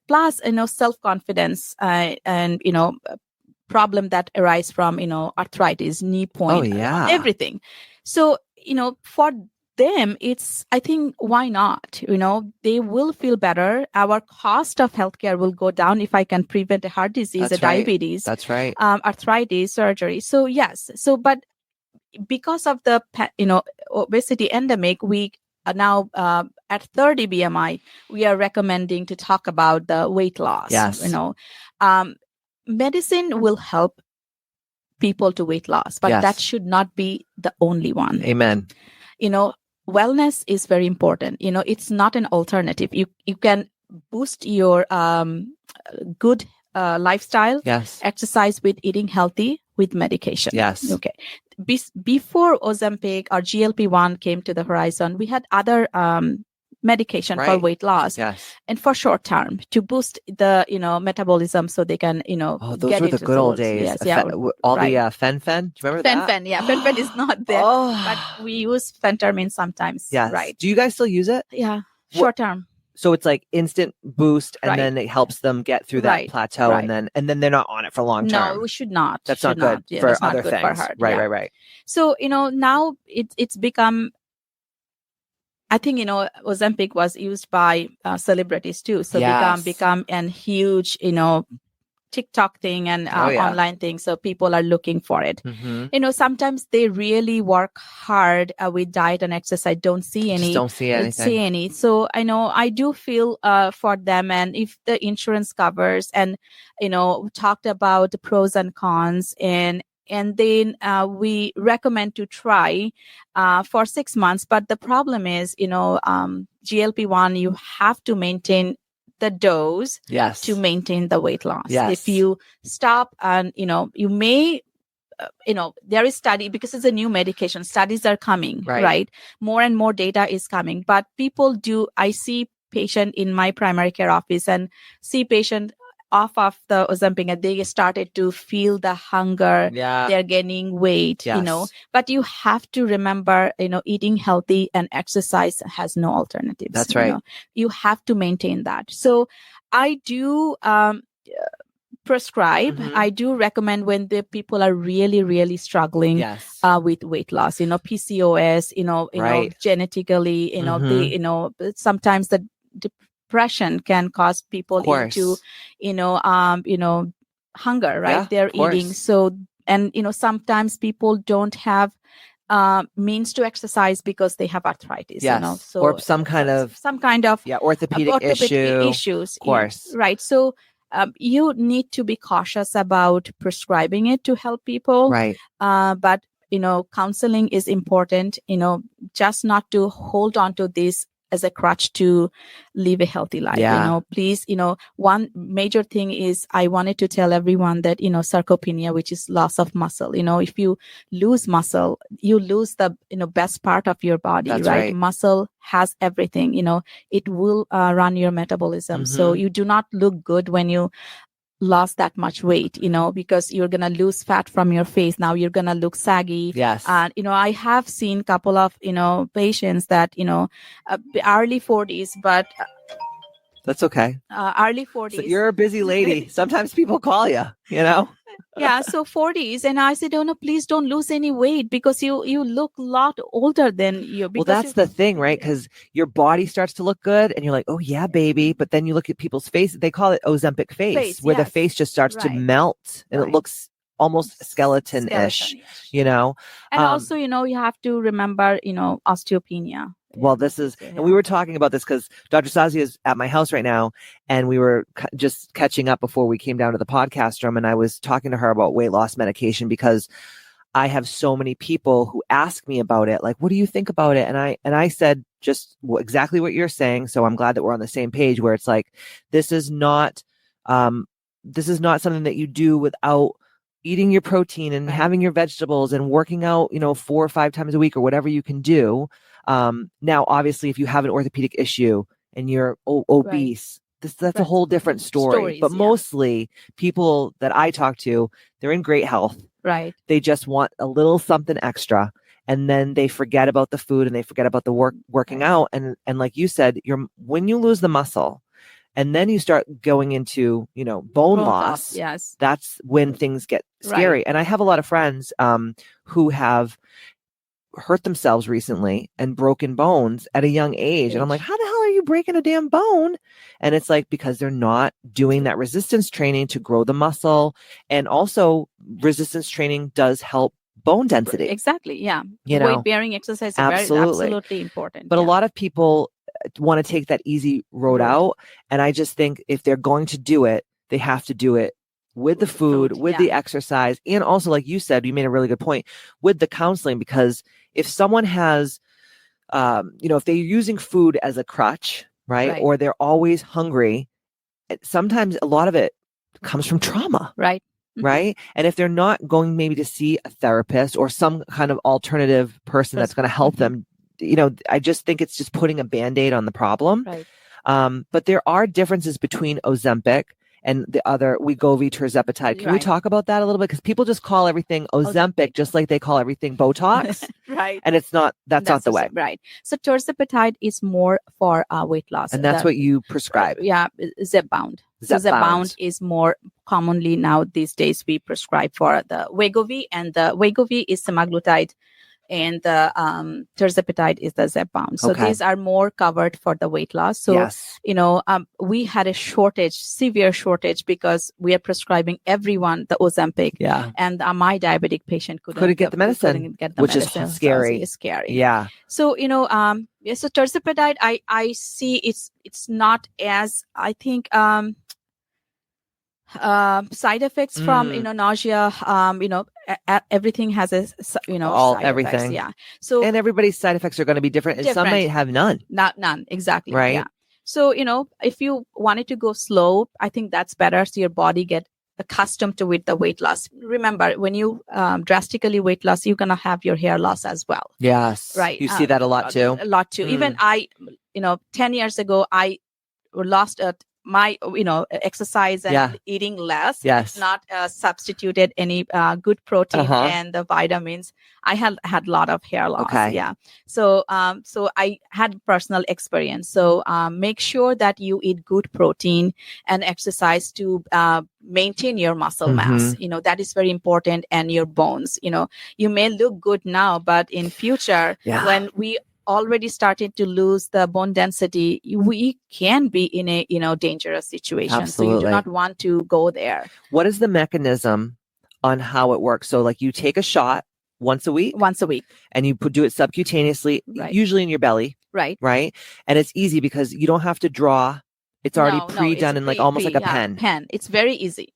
plus self-confidence and problem that arise from arthritis, knee point, everything. So for them, it's, I think, why not? They will feel better. Our cost of healthcare will go down if I can prevent a heart disease, diabetes. That's right. Arthritis, surgery. So yes. So, but because of the obesity endemic, we are now at 30 BMI, we are recommending to talk about the weight loss. Yes. Medicine will help people to weight loss, but that should not be the only one. Amen. Wellness is very important. It's not an alternative. You can boost your good lifestyle, exercise with eating healthy, with medication. Yes. Okay. Before Ozempic or GLP-1 came to the horizon, we had other medication for weight loss, and for short term to boost the metabolism, so they can those get were the good old days. Yes, the fen-phen. Do you remember that? Fen-phen, yeah. Fen-phen is not there, but we use phentermine sometimes. Yes. Right. Do you guys still use it? Yeah. Short term. So it's like instant boost, and then it helps them get through that plateau, and then they're not on it for long term. No, we should not. That's not good for other things. For heart. Right. So now it's become, I think Ozempic was used by celebrities too. So become a huge TikTok thing and online thing. So people are looking for it. Mm-hmm. Sometimes they really work hard with diet and exercise. Don't see anything. So I know I do feel for them, and if the insurance covers, and we talked about the pros and cons, and then we recommend to try for 6 months. But the problem is, GLP-1, you have to maintain the dose to maintain the weight loss. If you stop, and you may there is study, because it's a new medication, studies are coming, right? More and more data is coming, but I see patient in my primary care office, and see patient off of the Ozempic, and they started to feel the hunger. They're gaining weight, but you have to remember, eating healthy and exercise has no alternatives. That's right. You have to maintain that. So I do prescribe. Mm-hmm. I do recommend when the people are really, really struggling with weight loss, PCOS, genetically, they, sometimes the depression can cause people into hunger, right? They're eating. So, and sometimes people don't have means to exercise because they have arthritis, so, or some kind of orthopedic issues, of course, right? So you need to be cautious about prescribing it to help people, right? But counseling is important, just not to hold on to this as a crutch to live a healthy life. Please, one major thing is, I wanted to tell everyone that, sarcopenia, which is loss of muscle, if you lose muscle, you lose the, best part of your body. That's right? Muscle has everything, it will run your metabolism. Mm-hmm. So you do not look good when you lost that much weight, because you're going to lose fat from your face. Now you're going to look saggy. Yes. And, I have seen a couple of, patients that, early 40s, but That's okay. early 40s. So you're a busy lady. Sometimes people call you, Yeah, so 40s, and I said, "Oh no, please don't lose any weight because you look a lot older than you." Well, that's the thing, right? Because your body starts to look good, and you're like, "Oh yeah, baby," but then you look at people's faces. They call it Ozempic face, where the face just starts to melt, and it looks almost skeleton-ish, And also, you have to remember, osteopenia. Well, this is, and we were talking about this because Dr. Sazia is at my house right now, and we were just catching up before we came down to the podcast room, and I was talking to her about weight loss medication because I have so many people who ask me about it, like, what do you think about it? And I said just exactly what you're saying. So I'm glad that we're on the same page, where it's like, this is not something that you do without eating your protein and having your vegetables and working out, 4 or 5 times a week or whatever you can do. Now, obviously, if you have an orthopedic issue and you're obese, that's a whole different story. But mostly people that I talk to, they're in great health. Right. They just want a little something extra. And then they forget about the food and they forget about the working out. And like you said, when you lose the muscle and then you start going into, bone loss, yes, that's when things get scary. Right. And I have a lot of friends who have hurt themselves recently and broken bones at a young age. And I'm like, how the hell are you breaking a damn bone? And it's like, because they're not doing that resistance training to grow the muscle. And also resistance training does help bone density. Exactly. Yeah. Weight bearing exercise is absolutely important. But a lot of people want to take that easy road out. And I just think if they're going to do it, they have to do it with the food, with the exercise, and also, like you said, you made a really good point, with the counseling, because if someone has, if they're using food as a crutch, right, or they're always hungry, sometimes a lot of it comes from trauma. Right. Right. And if they're not going maybe to see a therapist or some kind of alternative person that's going to help them, I just think it's just putting a Band-Aid on the problem. Right. But there are differences between Ozempic and the other Wegovy, tirzepatide. Can we talk about that a little bit? Because people just call everything Ozempic, just like they call everything Botox. Right. And it's not, that's not the way. Right. So tirzepatide is more for weight loss. And that's what you prescribe. Zepbound. So Zepbound is more commonly now these days we prescribe for the Wegovy, and the Wegovy is semaglutide, and the tirzepatide is the Zepbound. So these are more covered for the weight loss. So, we had a severe shortage, because we are prescribing everyone the Ozempic. Yeah. And my diabetic patient couldn't get the medicine. Which is scary. So it's scary. Yeah. So, so tirzepatide, I see it's not as, I think, side effects from nausea, everything has a side everything effects, yeah. So and everybody's side effects are going to be different, and some may have none. None, exactly. Right. Yeah. So if you wanted to go slow, I think that's better, so your body get accustomed to with the weight loss. Remember, when you drastically weight loss, you're gonna have your hair loss as well. Yes. Right. You see that a lot too. Even I 10 years ago, I lost my exercise and eating less. Yes. Not substituted any good protein and the vitamins. I had a lot of hair loss. Okay. Yeah. So I had personal experience. So make sure that you eat good protein and exercise to maintain your muscle mass. That is very important, and your bones. You may look good now, but in future, when we already started to lose the bone density, we can be in a dangerous situation. Absolutely. So you do not want to go there. What is the mechanism on how it works? So like you take a shot once a week, and you do it subcutaneously, usually in your belly, right? And it's easy because you don't have to draw. It's already pre-done and almost like a pen. It's very easy.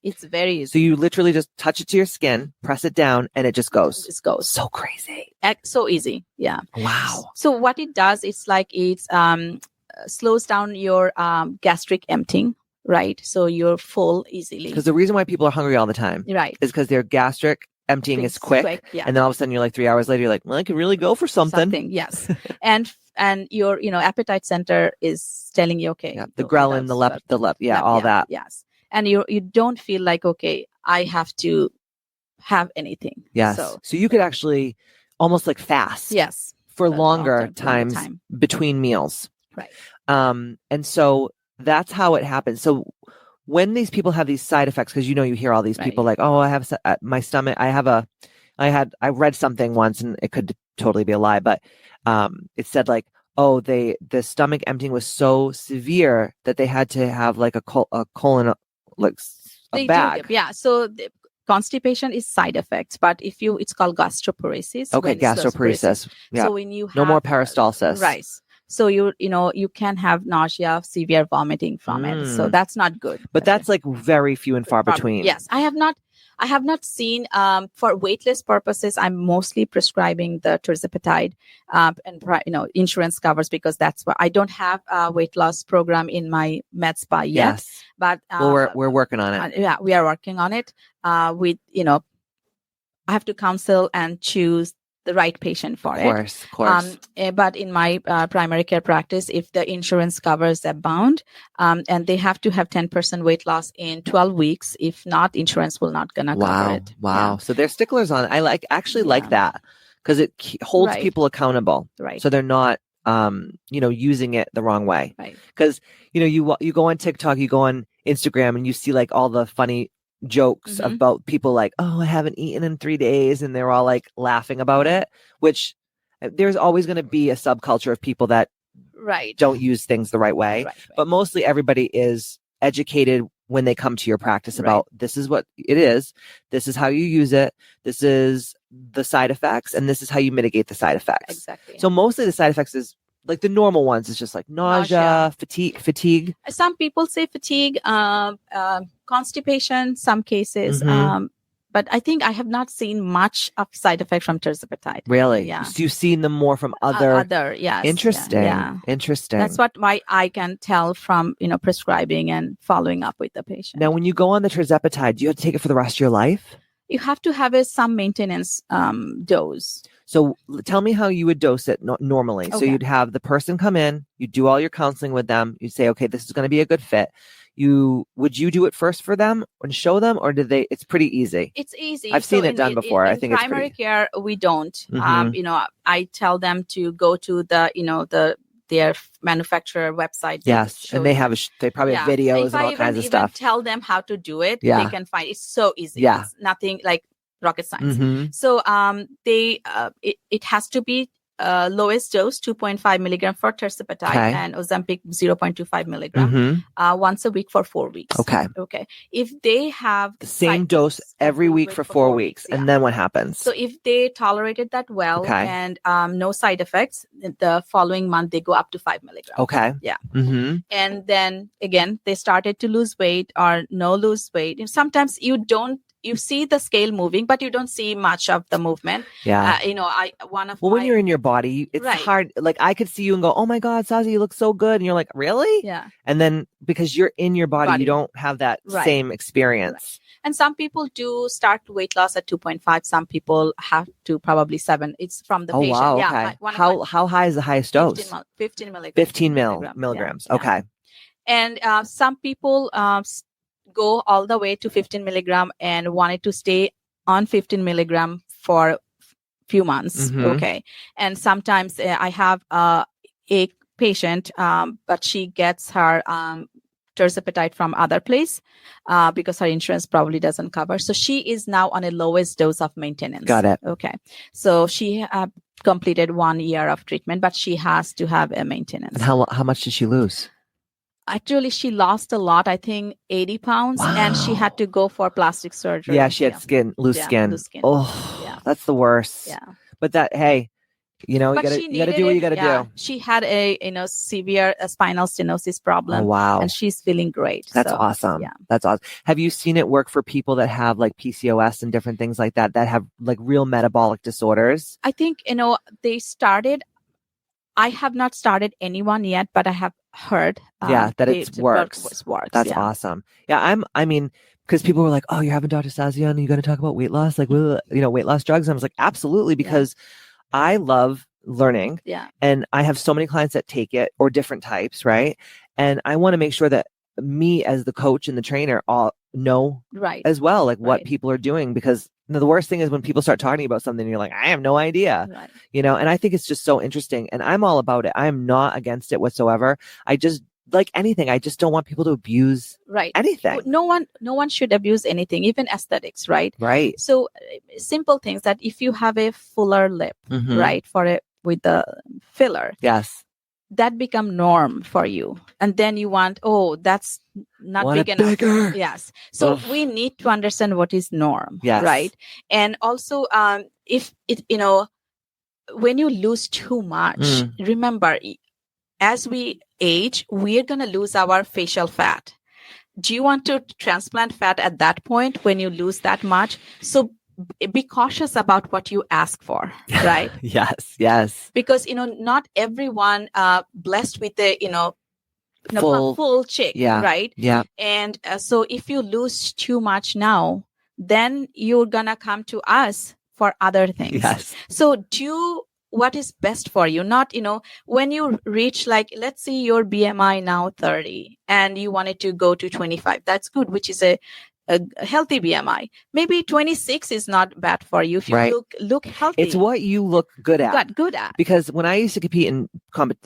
So you literally just touch it to your skin, press it down, and it just goes. It goes. So crazy. So easy. Yeah. Wow. So what it does, it's like it slows down your gastric emptying, right? So you're full easily. Because the reason why people are hungry all the time, right, is because their gastric emptying is quick. And then all of a sudden you're like 3 hours later, you're like, well, I could really go for something. Yes. And your appetite center is telling you, okay, the ghrelin, the lep, all that. Yes. and you don't feel like, okay, I have to have anything. Yes. So you could actually almost like fast. Yes. For For longer longer times time. between meals. Right. And so that's how it happens. So when these people have these side effects, because you hear all these people like, oh, I have my stomach. I read something once, and it could totally be a lie, but it said like, oh, the stomach emptying was so severe that they had to have like a colon, like a bag. Yeah. So the constipation is side effects, but it's called gastroparesis. Okay, gastroparesis. Yeah. So when you have no more peristalsis. Right. So you can have nausea, severe vomiting from it. So that's not good. But that's like very few and far between. Yes. I have not seen for weight loss purposes. I'm mostly prescribing the tirzepatide, and insurance covers, because that's what I don't have a weight loss program in my med spa yet. Yes. But well, we're working on it. Yeah, we are working on it. With I have to counsel and choose the right patient for it. Of course. But in my primary care practice, if the insurance covers Abound, and they have to have 10% weight loss in 12 weeks, if not, insurance will not gonna cover it. Wow. Yeah. So they're sticklers on it. I like that, because it holds people accountable. Right. So they're not, using it the wrong way. Right. Because, you go on TikTok, you go on Instagram, and you see like all the funny jokes about people like, oh, I haven't eaten in 3 days, and they're all like laughing about it, which there's always going to be a subculture of people that don't use things the right way. Right. But mostly everybody is educated when they come to your practice about this is what it is, this is how you use it, this is the side effects, and this is how you mitigate the side effects. Exactly. So mostly the side effects is like the normal ones is just like nausea. Fatigue. Some people say fatigue, constipation, some cases. But I think I have not seen much of side effect from tirzepatide. Really? Yeah. So you've seen them more from other. Yes. Interesting. Yeah. Interesting. That's what I can tell from prescribing and following up with the patient. Now, when you go on the tirzepatide, do you have to take it for the rest of your life? You have to have some maintenance dose. So tell me how you would dose it normally. Okay. So you'd have the person come in, you do all your counseling with them. You say, okay, this is going to be a good fit. Would you do it first for them and show them, or it's pretty easy? It's easy. I've seen it done before. I think it's primary care, we don't. I tell them to go to their manufacturer website. Yes, and they probably have videos and all kinds of stuff. Tell them how to do it. They can find it's so easy. Yeah. It's nothing like rocket science. So it has to be lowest dose 2.5 milligram for tirzepatide and Ozempic 0.25 milligram once a week for 4 weeks. Okay. If they have the same dose every week for 4 weeks, and then what happens? So if they tolerated that well and no side effects, the following month they go up to 5 milligrams. Okay. Yeah. And then again, they started to lose weight or no lose weight. Sometimes you see the scale moving, but you don't see much of the movement. Yeah. When you're in your body, it's hard. Like I could see you and go, oh my God, Sazia, you look so good. And you're like, really? Yeah. And then because you're in your body. You don't have that same experience. Right. And some people do start weight loss at 2.5. Some people have to probably 7. It's from the patient. Wow. Okay. Yeah, how high is the highest dose? 15 milligrams. 15 milligrams. Yeah. Okay. And some people go all the way to 15 milligram and wanted to stay on 15 milligram for few months. Okay. And sometimes I have a patient, but she gets her tirzepatide from other place because her insurance probably doesn't cover. So she is now on a lowest dose of maintenance. Got it. Okay. So she completed 1 year of treatment, but she has to have a maintenance. And how much did she lose? Actually, she lost a lot, I think 80 pounds, and she had to go for plastic surgery. Yeah, she had loose skin. Oh, that's the worst. Yeah. But you gotta do what you gotta do. She had a severe spinal stenosis problem. Oh, wow. And she's feeling great. That's awesome. Yeah. That's awesome. Have you seen it work for people that have like PCOS and different things like that have like real metabolic disorders? I think, they started. I have not started anyone yet, but I have heard that it works. That's awesome. Yeah, because people were like, oh, you're having Dr. Sazia and you're going to talk about weight loss, like weight loss drugs. And I was like, absolutely, because I love learning. Yeah. And I have so many clients that take it, or different types, right? And I want to make sure that me as the coach and the trainer all know as well, like what people are doing, because the worst thing is when people start talking about something and you're like, I have no idea, and I think it's just so interesting, and I'm all about it. I am not against it whatsoever. I just, like anything, I just don't want people to abuse anything. No one should abuse anything, even aesthetics, right? So simple things that if you have a fuller lip, right, with the filler, that become norm for you, and then you want, that's not big enough. Bigger. Yes. So we need to understand what is norm, right? And also, if it, when you lose too much, remember, as we age, we're going to lose our facial fat. Do you want to transplant fat at that point when you lose that much? So be cautious about what you ask for, right? Yes. Because, not everyone blessed with a, full cheek, right? Yeah. And so if you lose too much now, then you're going to come to us for other things. Yes. So do what is best for you. Not, when you reach, like, let's see your BMI now 30 and you wanted to go to 25. That's good, which is a healthy BMI. Maybe 26 is not bad for you if you look healthy. It's what you look good at. Because when I used to compete in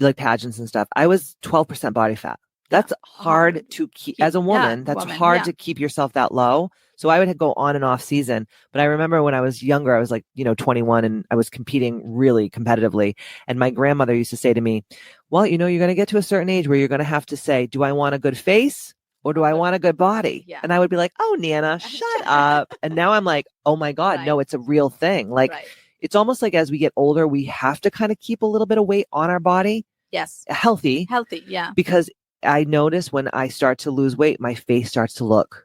like pageants and stuff, I was 12% body fat. That's hard to keep as a woman. That's hard to keep yourself that low. So I would go on and off season. But I remember when I was younger, I was like, 21, and I was competing really competitively. And my grandmother used to say to me, well, you're going to get to a certain age where you're going to have to say, do I want a good face or do I want a good body? And I would be like, oh, Nana, shut up. And now I'm like, oh my God, no, it's a real thing. Like, it's almost like as we get older, we have to kind of keep a little bit of weight on our body. Yes. Healthy. Yeah. Because I notice when I start to lose weight, my face starts to look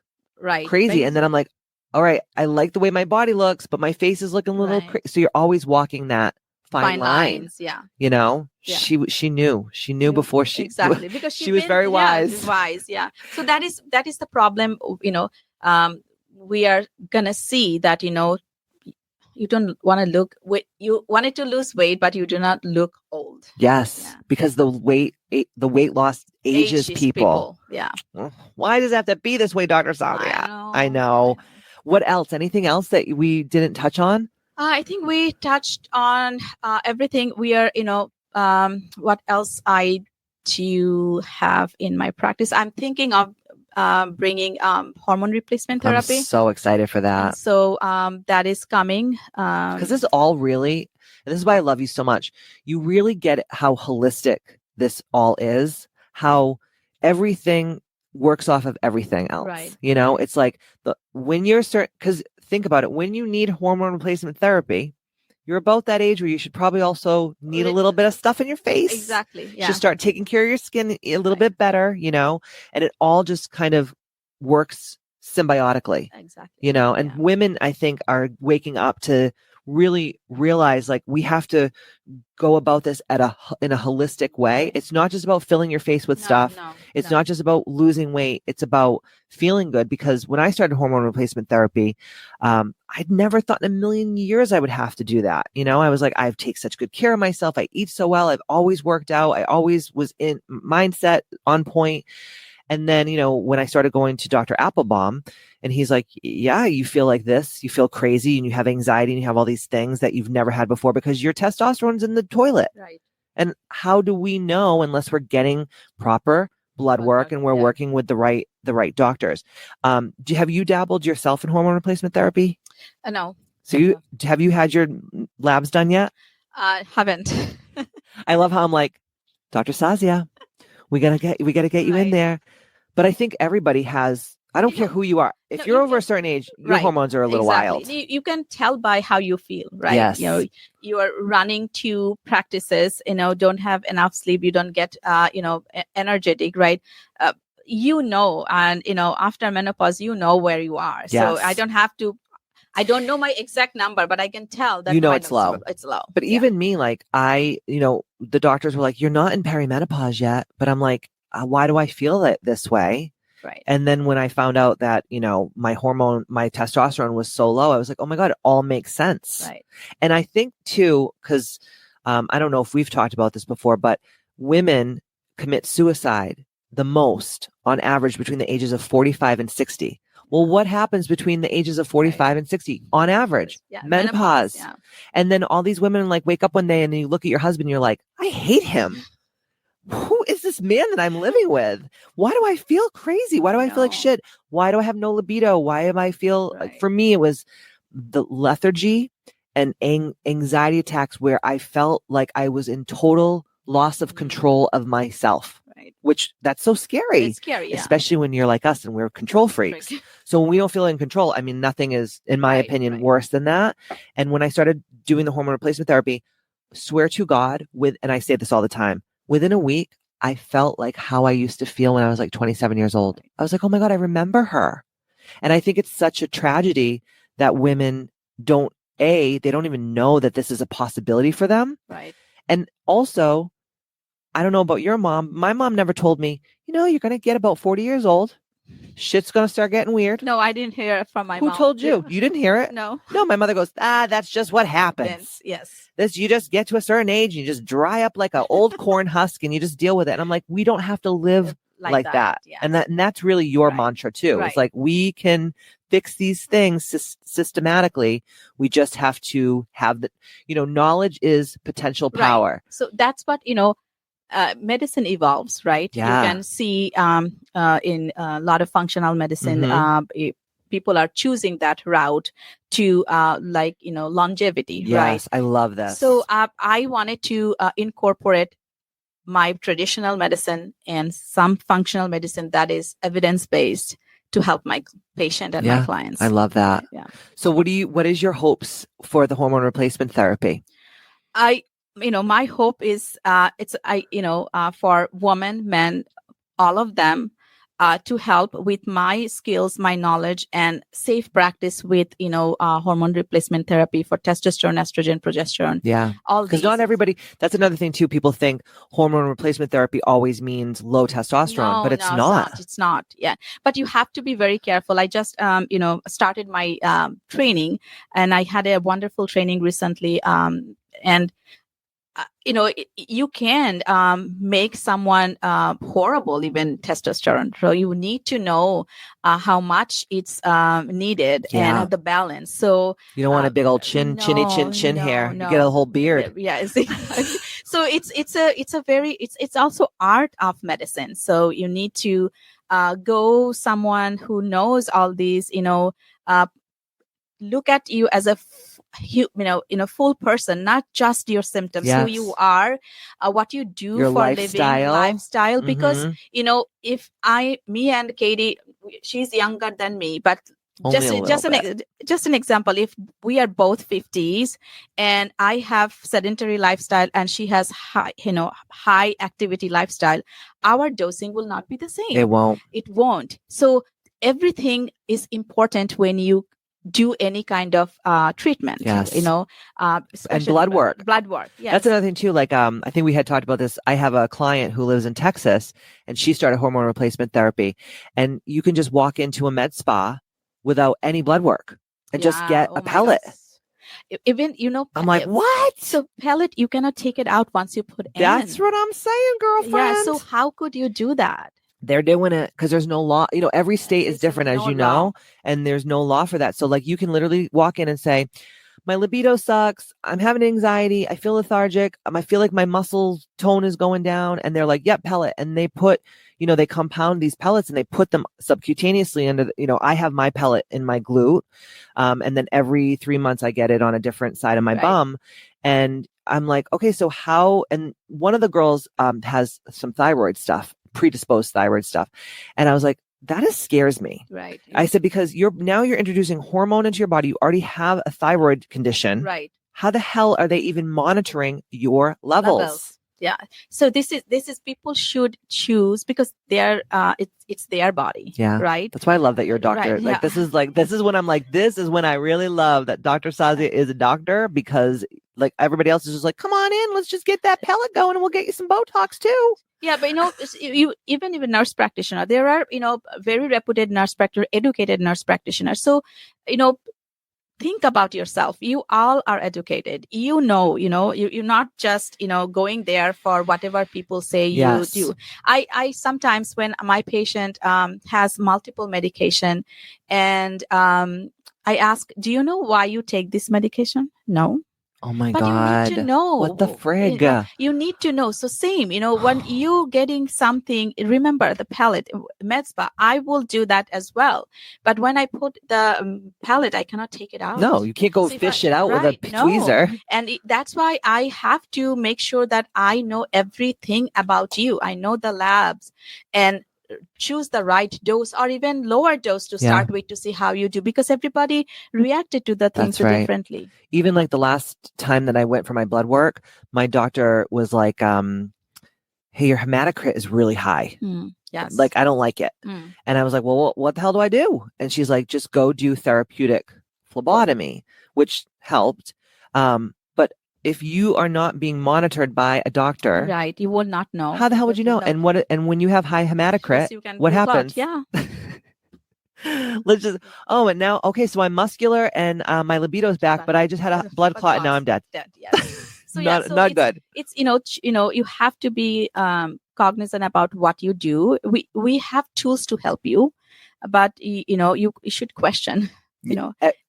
crazy. And then I'm like, all right, I like the way my body looks, but my face is looking a little crazy. So you're always walking that fine line. Lines, yeah. She knew before she exactly, because she was very wise. Yeah. So that is the problem. We are gonna see that you don't want to look. You wanted to lose weight, but you do not look old. Yes, because the weight loss ages people. Yeah. Why does it have to be this way, Dr. Sazia? I know. What else? Anything else that we didn't touch on? I think we touched on everything. We are, what else I do have in my practice? I'm thinking of bringing hormone replacement therapy. I'm so excited for that. And so that is coming. Because this is all really, and this is why I love you so much. You really get how holistic this all is, how everything works off of everything else. Right. It's like when you're because think about it, when you need hormone replacement therapy, you're about that age where you should probably also need a little bit of stuff in your face. Exactly. Yeah. You should start taking care of your skin a little bit better, and it all just kind of works symbiotically. Exactly. And women, I think, are waking up to really realize, like, we have to go about this in a holistic way. It's not just about filling your face with stuff. It's not just about losing weight. It's about feeling good. Because when I started hormone replacement therapy, I'd never thought in a million years I would have to do that. I was like, I take such good care of myself. I eat so well. I've always worked out. I always was in mindset on point. And then, when I started going to Dr. Applebaum, and he's like, yeah, you feel like this, you feel crazy, and you have anxiety, and you have all these things that you've never had before because your testosterone's in the toilet. Right. And how do we know unless we're getting proper blood work and we're working with the right doctors? Have you dabbled yourself in hormone replacement therapy? No. So have you had your labs done yet? Haven't. I love how I'm like, Dr. Sazia, we gotta get you in there. But I think everybody has. I don't care who you are. If you're over a certain age, your hormones are a little wild. You can tell by how you feel, right? Yes. You are running to practices, don't have enough sleep. You don't get, energetic, right? And, after menopause, where you are. Yes. So I don't know my exact number, but I can tell that it's low. It's low. But even me, like the doctors were like, you're not in perimenopause yet. But I'm like, why do I feel it this way? Right. And then when I found out that, my testosterone was so low, I was like, oh my God, it all makes sense. Right. And I think too, because I don't know if we've talked about this before, but women commit suicide the most on average between the ages of 45 and 60. Well, what happens between the ages of 45 and 60 on average? Menopause. Yeah. And then all these women like wake up one day and you look at your husband and you're like, I hate him. Who is this man that I'm living with? Why do I feel crazy? Why do I feel like shit? Why do I have no libido? Why am I feel like, for me, it was the lethargy and anxiety attacks where I felt like I was in total loss of control of myself, which that's so scary. It's scary, yeah. Especially when you're like us and we're control freaks. So when we don't feel in control, I mean, nothing is, in my opinion, worse than that. And when I started doing the hormone replacement therapy, swear to God, and I say this all the time, within a week, I felt like how I used to feel when I was like 27 years old. I was like, oh my God, I remember her. And I think it's such a tragedy that women they don't even know that this is a possibility for them. Right. And also, I don't know about your mom. My mom never told me, you're going to get about 40 years old. Shit's going to start getting weird. No, I didn't hear it from my mom. Who told you? You didn't hear it? No. No, my mother goes, that's just what happens. Yes. You just get to a certain age, you just dry up like an old corn husk and you just deal with it. And I'm like, we don't have to live like that. Yes. And that's really your mantra too. It's like, we can fix these things systematically. We just have to have the, knowledge is potential power. Right. So that's what, medicine evolves, right? Yeah. You can see in a lot of functional medicine, people are choosing that route to longevity, right? Yes, I love this. So I wanted to incorporate my traditional medicine and some functional medicine that is evidence-based to help my patient and my clients. I love that. Yeah. So what is your hopes for the hormone replacement therapy? My hope is for women, men, all of them, to help with my skills, my knowledge, and safe practice with hormone replacement therapy for testosterone, estrogen, progesterone. Yeah, because not everybody. That's another thing too. People think hormone replacement therapy always means low testosterone, but it's not. It's not. Yeah, but you have to be very careful. I just started my training, and I had a wonderful training recently, and you can make someone horrible, even testosterone. So you need to know how much it's needed and the balance. So you don't want a big old chin hair. You get a whole beard. Yeah. So it's also art of medicine. So you need to go someone who knows all these. Look at you as a full person, not just your symptoms, who you are, what you do your for lifestyle. Mm-hmm. Because if me and Katie, she's younger than me, but just an example, if we are both 50s and I have sedentary lifestyle and she has high activity lifestyle, our dosing will not be the same. It won't. So everything is important when you do any kind of treatment, and blood work. Yes. That's another thing too. Like, I think we had talked about this. I have a client who lives in Texas and she started hormone replacement therapy, and you can just walk into a med spa without any blood work and just get a pellet. Even, I'm like, what? So pellet, you cannot take it out once you put in. That's what I'm saying, girlfriend. Yeah. So how could you do that? They're doing it because there's no law. Every state is different, as you know, and there's no law for that. So like, you can literally walk in and say, my libido sucks. I'm having anxiety. I feel lethargic. I feel like my muscle tone is going down. And they're like, yep, pellet. And they put, they compound these pellets and they put them subcutaneously under, I have my pellet in my glute. And then every 3 months I get it on a different side of my bum. And I'm like, okay, so how, and one of the girls has some thyroid stuff, predisposed thyroid stuff. And I was like, that scares me. Right. I said, because you're introducing hormone into your body. You already have a thyroid condition. Right. How the hell are they even monitoring your levels? Yeah. So this is people should choose because they're it's their body. Yeah. Right. That's why I love that you're a doctor. Right, this is when I'm like, this is when I really love that Dr. Sazia is a doctor, because like everybody else is just like, come on in, let's just get that pellet going and we'll get you some Botox too. Yeah, but even a nurse practitioner, there are very reputed nurse practitioner, educated nurse practitioners. So think about yourself. You all are educated. You're not just, going there for whatever people say you do. I sometimes, when my patient has multiple medication, and I ask, do you know why you take this medication? No. Oh my But God. you need to know. What the frig? You need to know. So same, when you getting something, remember the pellet, med spa, I will do that as well. But when I put the pellet, I cannot take it out. No, you can't go fish it out with a tweezer. And that's why I have to make sure that I know everything about you. I know the labs, and choose the right dose or even lower dose to start with, to see how you do, because everybody reacted to the things differently. Even like the last time that I went for my blood work, my doctor was like, hey, your hematocrit is really high. Yes. Like, I don't like it. And I was like, well, what the hell do I do? And she's like, just go do therapeutic phlebotomy, which helped. But if you are not being monitored by a doctor, right, you will not know. How the hell would you know? And when you have high hematocrit, what happens? Let's just, and now, okay, so I'm muscular and my libido's back, but I just had a blood clot and now I'm dead. Yes. So not good. It's, you have to be cognizant about what you do. We have tools to help you, but you should question,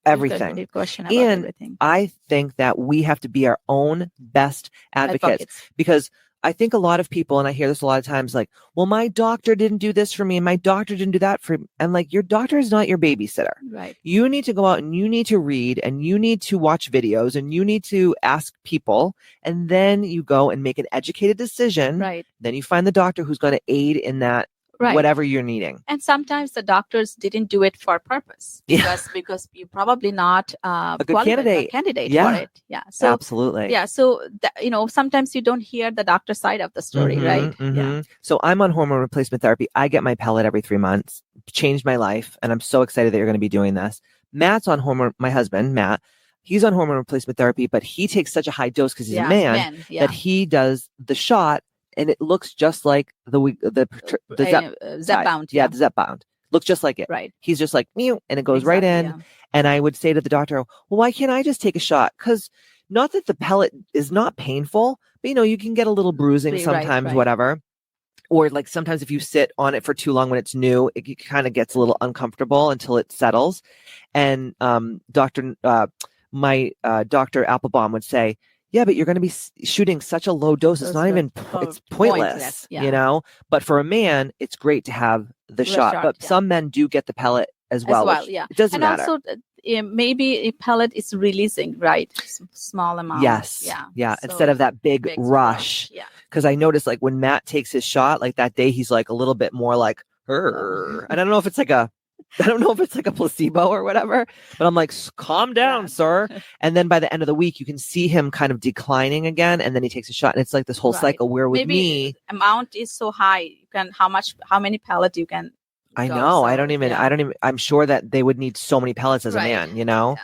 everything. You question about and everything. I think that we have to be our own best advocates. Because I think a lot of people, and I hear this a lot of times, like, well, my doctor didn't do this for me and my doctor didn't do that for me. And like, your doctor is not your babysitter. Right. You need to go out and you need to read and you need to watch videos and you need to ask people. And then you go and make an educated decision. Right. Then you find the doctor who's going to aid in that, whatever you're needing. And sometimes the doctors didn't do it for purpose, because you're probably not a good candidate for it. Yeah. So absolutely. Yeah. So sometimes you don't hear the doctor side of the story, right? Yeah. So I'm on hormone replacement therapy. I get my pellet every 3 months. Changed my life, and I'm so excited that you're going to be doing this. Matt's on hormone. My husband, Matt, he's on hormone replacement therapy, but he takes such a high dose because he's a man that he does the shot. And it looks just like the Zepbound. The Zepbound. Looks just like it. Right. He's just like, meow, and it goes right in. Yeah. And I would say to the doctor, well, why can't I just take a shot? Because not that the pellet is not painful, but you can get a little bruising sometimes, whatever. Or like sometimes if you sit on it for too long when it's new, it kind of gets a little uncomfortable until it settles. And Dr. Applebaum would say, yeah, but you're going to be shooting such a low dose. It's not even, it's pointless, But for a man, it's great to have the shot. But some men do get the pellet as well. It doesn't matter. Also, maybe a pellet is releasing, right? Small amount. Yes. Yeah. So instead of that big rush. Yeah. Because I noticed like when Matt takes his shot, like that day, he's like a little bit more like, and I don't know if it's like a placebo or whatever, but I'm like, calm down, sir. And then by the end of the week, you can see him kind of declining again. And then he takes a shot and it's like this whole cycle where with me, amount is so high. You can, how many pellets you can. I know. So, I don't even, I'm sure that they would need so many pellets as a man, Yeah.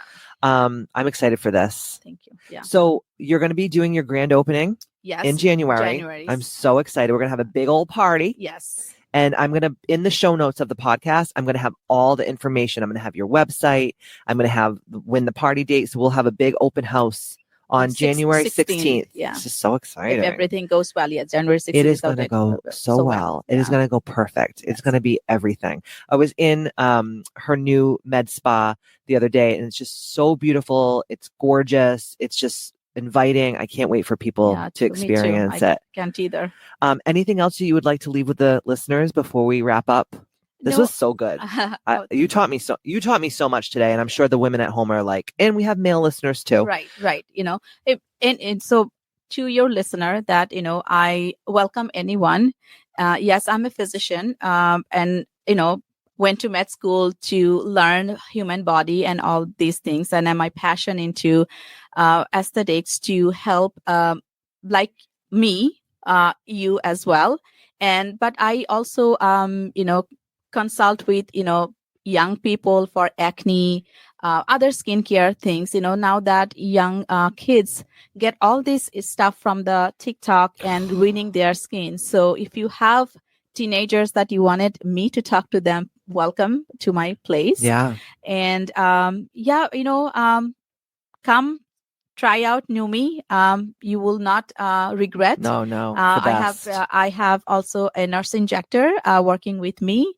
I'm excited for this. Thank you. Yeah. So you're going to be doing your grand opening in January. I'm so excited. We're going to have a big old party. Yes. And I'm going to, in the show notes of the podcast, I'm going to have all the information. I'm going to have your website. I'm going to have when the party date. So we'll have a big open house on January 16th. Yeah. This is so exciting. If everything goes well, January 16th. It is going to go so well. It is going to go perfect. It's going to be everything. I was in her new med spa the other day and it's just so beautiful. It's gorgeous. It's just inviting. I can't wait for people to experience it. I can't either. Anything else you would like to leave with the listeners before we wrap up? This was so good. You taught me so much today, and I'm sure the women at home are like, and we have male listeners too. Right. And so to your listener that, I welcome anyone. Yes, I'm a physician, and, went to med school to learn human body and all these things. And my passion into aesthetics to help like me, you as well. But I also, consult with, young people for acne, other skincare things, now that young kids get all this stuff from the TikTok and ruining their skin. So if you have teenagers that you wanted me to talk to them, welcome to my place. Yeah. And come try out Numi. You will not regret. No, the I best. have also a nurse injector working with me.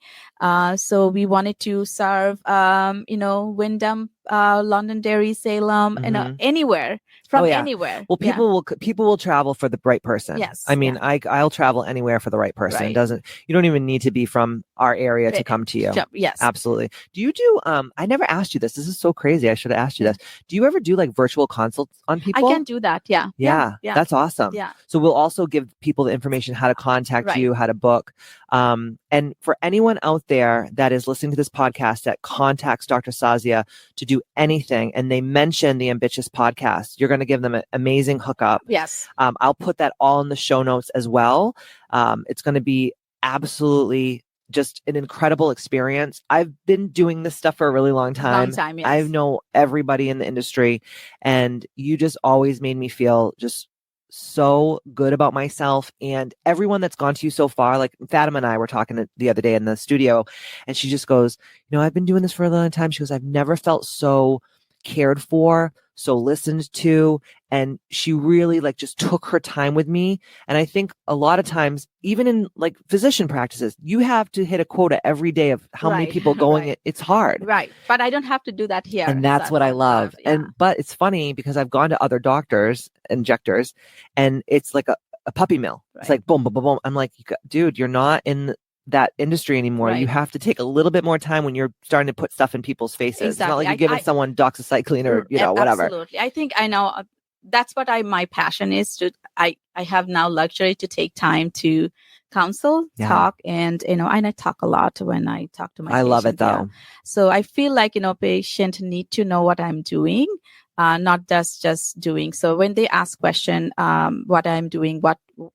So we wanted to serve, Wyndham, Londonderry, Salem, anywhere from anywhere. Well, people will travel for the right person. Yes. I mean, I'll travel anywhere for the right person. Right. You don't even need to be from our area to come to you. Yes. Absolutely. Do you do, I never asked you this. This is so crazy. I should have asked you this. Do you ever do like virtual consults on people? I can do that. Yeah. That's awesome. Yeah. So we'll also give people the information, how to contact you, how to book. And for anyone out there that is listening to this podcast that contacts Dr. Sazia to do anything and they mention the Ambitchious podcast, you're going to give them an amazing hookup. Yes. I'll put that all in the show notes as well. It's going to be absolutely just an incredible experience. I've been doing this stuff for a really long time. Yes. I know everybody in the industry, and you just always made me feel just so good about myself, and everyone that's gone to you so far. Like Fatima and I were talking the other day in the studio, and she just goes, I've been doing this for a long time. She goes, I've never felt so cared for, so listened to. And she really like just took her time with me. And I think a lot of times, even in like physician practices, you have to hit a quota every day of how many people going. It's hard. Right. But I don't have to do that here. And that's what I love. But it's funny because I've gone to other doctors, injectors, and it's like a puppy mill. It's like boom, boom, boom, boom. I'm like, dude, you're not in that industry anymore. You have to take a little bit more time when you're starting to put stuff in people's faces. It's not like you're giving someone doxycycline or whatever. Absolutely. I think I know that's what my passion is. I have now luxury to take time to counsel, talk, and and I talk a lot when I talk to my patient. I love it though. Yeah. So I feel like patient need to know what I'm doing. Not just doing. So when they ask question, what I'm doing,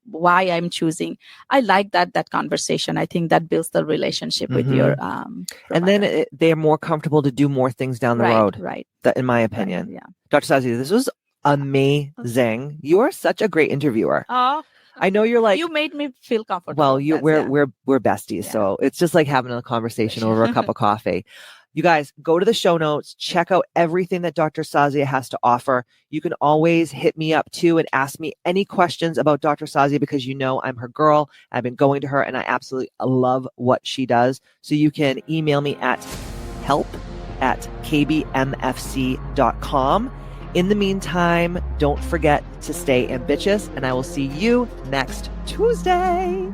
why I'm choosing, I like that conversation. I think that builds the relationship with your provider. And then they're more comfortable to do more things down the road. Right. That, in my opinion. Dr. Sazia, this was amazing. You are such a great interviewer. Oh, I know you're like, you made me feel comfortable. Well, we're besties, so it's just like having a conversation over a cup of coffee. You guys, go to the show notes, check out everything that Dr. Sazia has to offer. You can always hit me up too and ask me any questions about Dr. Sazia because I'm her girl. I've been going to her and I absolutely love what she does. So you can email me at help@kbmfc.com. In the meantime, don't forget to stay ambitious, and I will see you next Tuesday.